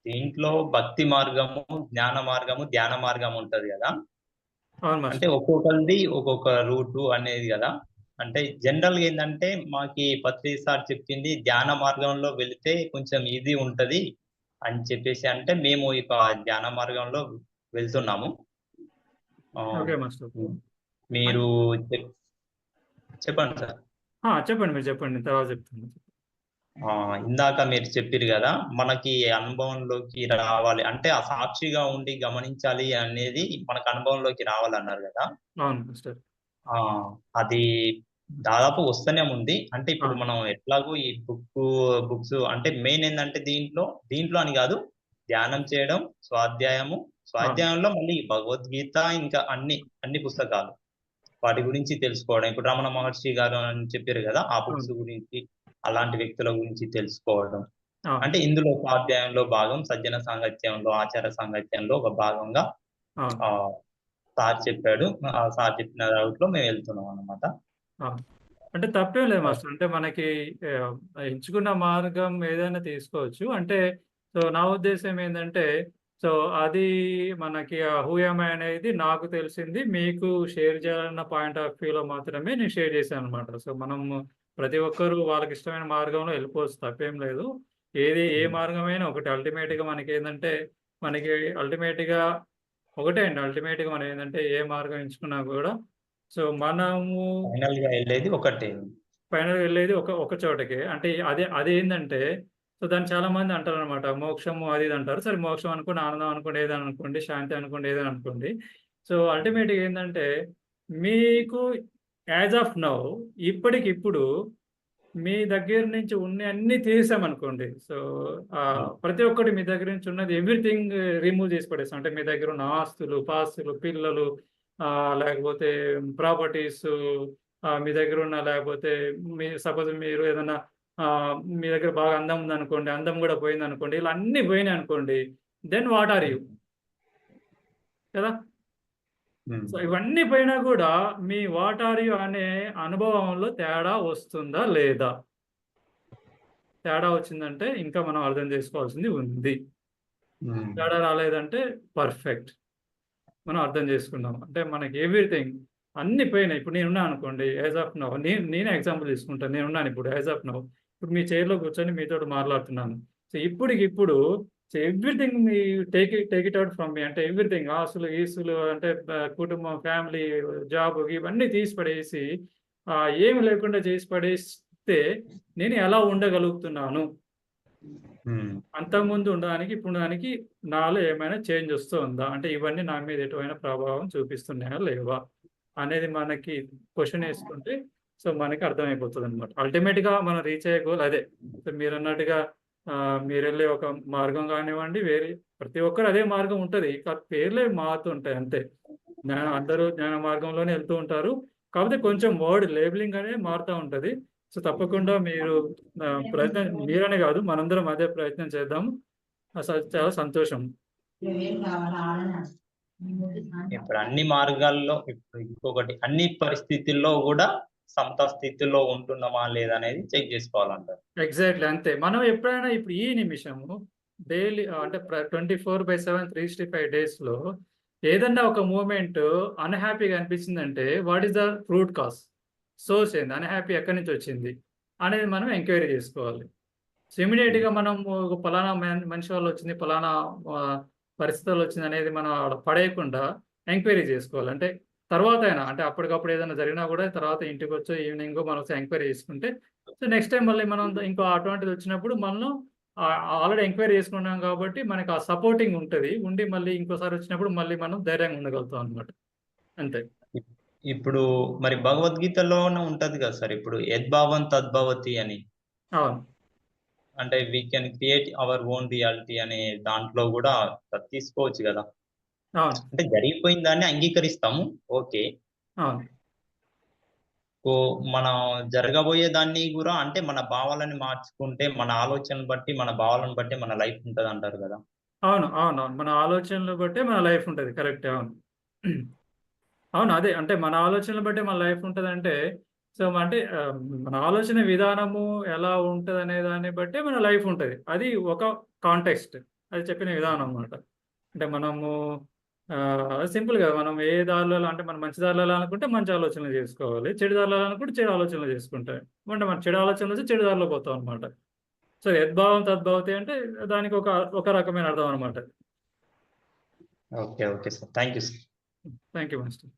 దీంట్లో భక్తి మార్గము, జ్ఞాన మార్గము, ధ్యాన మార్గం ఉంటది గదా! అవును అంటే మాస్టర్. ఒక్కొక్కరిది ఒక్కొక్క రూటు అనేది గదా! అంటే జనరల్‌గా ఏందంటే మాకి పత్రి సార్ చెప్పింది ధ్యాన మార్గంలో వెళితే కొంచెం ఈజీ ఉంటది అని చెప్పేసి అంటే మేము ఇక ధ్యాన మార్గంలో వెళ్తున్నాము. Okay master. మీరు చెప్పండి సార్. చెప్పండి. మీరు చెప్పండి. తర్వాత చెప్తాను. ఇందాక మీరు చెప్పిర్రు గదా! మనకి అనుభవంలోకి రావాలి. అంటే ఆ సాక్షిగా ఉండి గమనించాలి అనేది మనకు అనుభవంలోకి రావాలన్నారు గదా! అవును మాస్టర్. అది దాదాపు వస్తూనే ఉంది. అంటే ఆ! ఇప్పుడు మనం ఎట్లాగో ఈ బుక్స్ అంటే మెయిన్ ఏందంటే దీంట్లో అని గాదు. ధ్యానం చేయడం, స్వాధ్యాయంలో మళ్ళీ భగవద్గీత ఇంకా అన్ని పుస్తకాలు. వాటి గురించి తెలుసుకోవడం. ఇప్పుడు రమణ మహర్షి గారు అని చెప్పారు గదా! ఆ బుక్స్ అవును. గురించి, అలాంటి వ్యక్తుల గురించి తెలుసుకోవడం. ఆ! అంటే ఇందులో స్వాధ్యాయంలో భాగం, సజ్జన సాంగత్యంలో, ఆచార సాంగత్యంలో ఒక భాగంగా ఆ! ఆహ్, సార్ చెప్పాడు. సార్ చెప్పిన రూట్‌లో మేము వెళ్తున్నాం అన్నమాట. ఆ! అంటే తప్పేం లేదు మాస్టర్. అంటే మనకి ఎంచుకున్న మార్గం ఏదైనా తీసుకోవచ్చు. అంటే సో, నా ఉద్దేశ్యం ఏందంటే, సో, అది మనకి హూ యామ్ ఐ అనేది నాకు తెలిసింది మీకు షేర్ చేయాలన్న పాయింట్ ఆఫ్ వ్యూలో మాత్రమే నేను షేర్ చేశాననమాట. సో, ప్రతి ఒక్కరు వాళ్ళకిష్టమైన మార్గంలో వెళ్ళిపోవచ్చు. తప్పేం లేదు. ఏ మార్గమైనా ఒకటి. అల్టిమేట్గా మనకి ఏంటంటే మనకి అల్టిమేట్గా ఒకటే అండి. అల్టిమేట్గా మనం ఏంటంటే ఏ మార్గం ఎంచుకున్నా కూడా సో మనము ఫైనల్ గా వెళ్ళేది ఒకటే. ఫైనల్ వెళ్ళేది ఒక చోటకే. అంటే అదేంటంటే సో దాన్ని చాలా మంది అంటారు అనమాట. మోక్షము అది ఇది అంటారు. సరే మోక్షం అనుకోండి, ఆనందం అనుకోండి, ఏదైనా అనుకోండి, శాంతి అనుకోండి, ఏదైనా అనుకోండి. సో అల్టిమేట్గా ఏంటంటే మీకు యాజ్ ఆఫ్ నౌ ఇప్పటికిప్పుడు మీ దగ్గర నుంచి ఉన్న అన్ని తీసామనుకోండి. సో ప్రతి ఒక్కటి మీ దగ్గర నుంచి ఉన్నది ఎవ్రీథింగ్ రిమూవ్ చేసి పడేస్తాం. అంటే మీ దగ్గర ఉన్న ఆస్తులు, పాస్తులు, పిల్లలు, లేకపోతే ప్రాపర్టీస్, మీ దగ్గర ఉన్న లేకపోతే సపోజ్ మీరు ఏదైనా మీ దగ్గర బాగా అందం ఉందనుకోండి, అందం కూడా పోయింది అనుకోండి, ఇలా అన్ని పోయినాయి అనుకోండి, దెన్ వాట్ ఆర్ యూ కదా. సో ఇవన్నీ పోయినా కూడా మీ వాట్ ఆర్ యూ అనే అనుభవంలో తేడా వస్తుందా లేదా? తేడా వచ్చిందంటే ఇంకా మనం అర్థం చేసుకోవాల్సింది ఉంది. తేడా రాలేదంటే పర్ఫెక్ట్ మనం అర్థం చేసుకున్నాం. అంటే మనకి ఎవ్రీథింగ్ అన్ని పోయినాయి. ఇప్పుడు నేనున్నా అనుకోండి, యాజ్ ఆఫ్ నౌ నేనే ఎగ్జాంపుల్ తీసుకుంటాను. నేనున్నాను ఇప్పుడు యాజ్ ఆఫ్ నౌ. ఇప్పుడు మీ చైర్లో కూర్చొని మీతో మాట్లాడుతున్నాను. సో ఇప్పటికిప్పుడు so everything me take it out from మీ. అంటే ఎవ్రీథింగ్ ఆస్తులు ఈసులు అంటే కుటుంబం, ఫ్యామిలీ, జాబ్ ఇవన్నీ తీసి పడేసి ఏమి లేకుండా చేసి పడేస్తే నేను ఎలా ఉండగలుగుతున్నాను? అంతకుముందు ఉండడానికి ఇప్పుడు ఉండడానికి నాలో ఏమైనా చేంజ్ వస్తుందా? అంటే ఇవన్నీ నా మీద ఎటువంటి ప్రభావం చూపిస్తున్నాయా లేవా అనేది మనకి క్వశ్చన్ వేసుకుంటే సో మనకి అర్థమైపోతుంది అనమాట. అల్టిమేట్గా మనం రీచ్ అయ్యే గోల్ అదే. సో మీరు అన్నట్టుగా మీరు వెళ్ళే ఒక మార్గం కానివ్వండి, వేరే ప్రతి ఒక్కరు అదే మార్గం ఉంటుంది. పేర్లే మారుతుంటాయి అంతే. అందరూ జ్ఞాన మార్గంలోనే వెళ్తూ ఉంటారు. కాకపోతే కొంచెం వర్డ్ లేబులింగ్ అనేది మారుతూ ఉంటుంది. సో తప్పకుండా మీరు ప్రయత్నం, మీరనే కాదు మనందరం అదే ప్రయత్నం చేద్దాం. అసలు చాలా సంతోషం. ఇప్పుడు అన్ని మార్గాల్లో ఇప్పుడు ఇంకొకటి, అన్ని పరిస్థితుల్లో కూడా సమత స్థితిలో ఉంటున్నామా లేదా అనేది చెక్ చేసుకోవాలంటారు. ఎగ్జాక్ట్లీ అంతే. మనం ఎప్పుడైనా ఇప్పుడు ఈ నిమిషము డైలీ అంటే 24/7 365 డేస్లో ఏదన్నా ఒక మూమెంట్ అన్హ్యాపీగా అనిపించిందంటే what is the root cause? Source ఏంది? అన్హ్యాపీ ఎక్కడి నుంచి వచ్చింది అనేది మనం ఎంక్వైరీ చేసుకోవాలి. సో ఇమీడియట్గా మనం పలానా మనిషి వల్ల వచ్చింది, పలానా పరిస్థితులు వచ్చింది అనేది మనం పడేయకుండా ఎంక్వైరీ చేసుకోవాలి. అంటే తర్వాత అయినా అంటే అప్పటికప్పుడు ఏదైనా జరిగినా కూడా తర్వాత ఇంటికి వచ్చి ఈవినింగ్ మనం ఎంక్వైరీ చేసుకుంటే సో నెక్స్ట్ టైం మళ్ళీ మనం ఇంకో అటువంటిది వచ్చినప్పుడు మనం ఆల్రెడీ ఎంక్వైరీ చేసుకున్నాం కాబట్టి మనకి ఆ సపోర్టింగ్ ఉంటుంది. ఉండి మళ్ళీ ఇంకోసారి వచ్చినప్పుడు మళ్ళీ మనం ధైర్యంగా ఉండగలుగుతాం అనమాట. అంతే. ఇప్పుడు మరి భగవద్గీతలోనే ఉంటది కదా సార్, ఇప్పుడు యద్భావం తద్భవతి అని. అవును. అంటే we can create our own reality అనే దాంట్లో కూడా తీసుకోవచ్చు కదా. అవును. అంటే జరిగిపోయిన దాన్ని అంగీకరిస్తాము, ఓకే. అవును. మనం జరగబోయే దాన్ని కూడా అంటే మన భావాలని మార్చుకుంటే, మన ఆలోచనలు బట్టి, మన భావాలను బట్టి మన లైఫ్ ఉంటది అంటారు కదా. అవును. అవునవును. మన ఆలోచనలు బట్టే మన లైఫ్ ఉంటుంది. కరెక్ట్. అవును. అవును. అదే అంటే మన ఆలోచనలు బట్టే మన లైఫ్ ఉంటదంటే సో అంటే మన ఆలోచన విధానము ఎలా ఉంటదనే దాన్ని బట్టే మన లైఫ్ ఉంటది. అది ఒక కాంటెక్స్ట్. అది చెప్పిన విధానం అన్నమాట. అంటే మనము సింపుల్ కదా. మనం ఏ దారిలో అంటే మనం మంచి దారిలో వెళ్ళాలనుకుంటే మంచి ఆలోచనలు చేసుకోవాలి. చెడు దారిలో వెళ్ళాలనుకుంటే చెడు ఆలోచనలు చేసుకుంటాం. అంటే మనం చెడు ఆలోచనలు వచ్చి చెడు దారిలో పోతాం అనమాట. సో యద్భావం తద్భవతి అంటే దానికి ఒక రకమైన అర్థం అనమాట. Okay sir, thank you sir. Thank you master.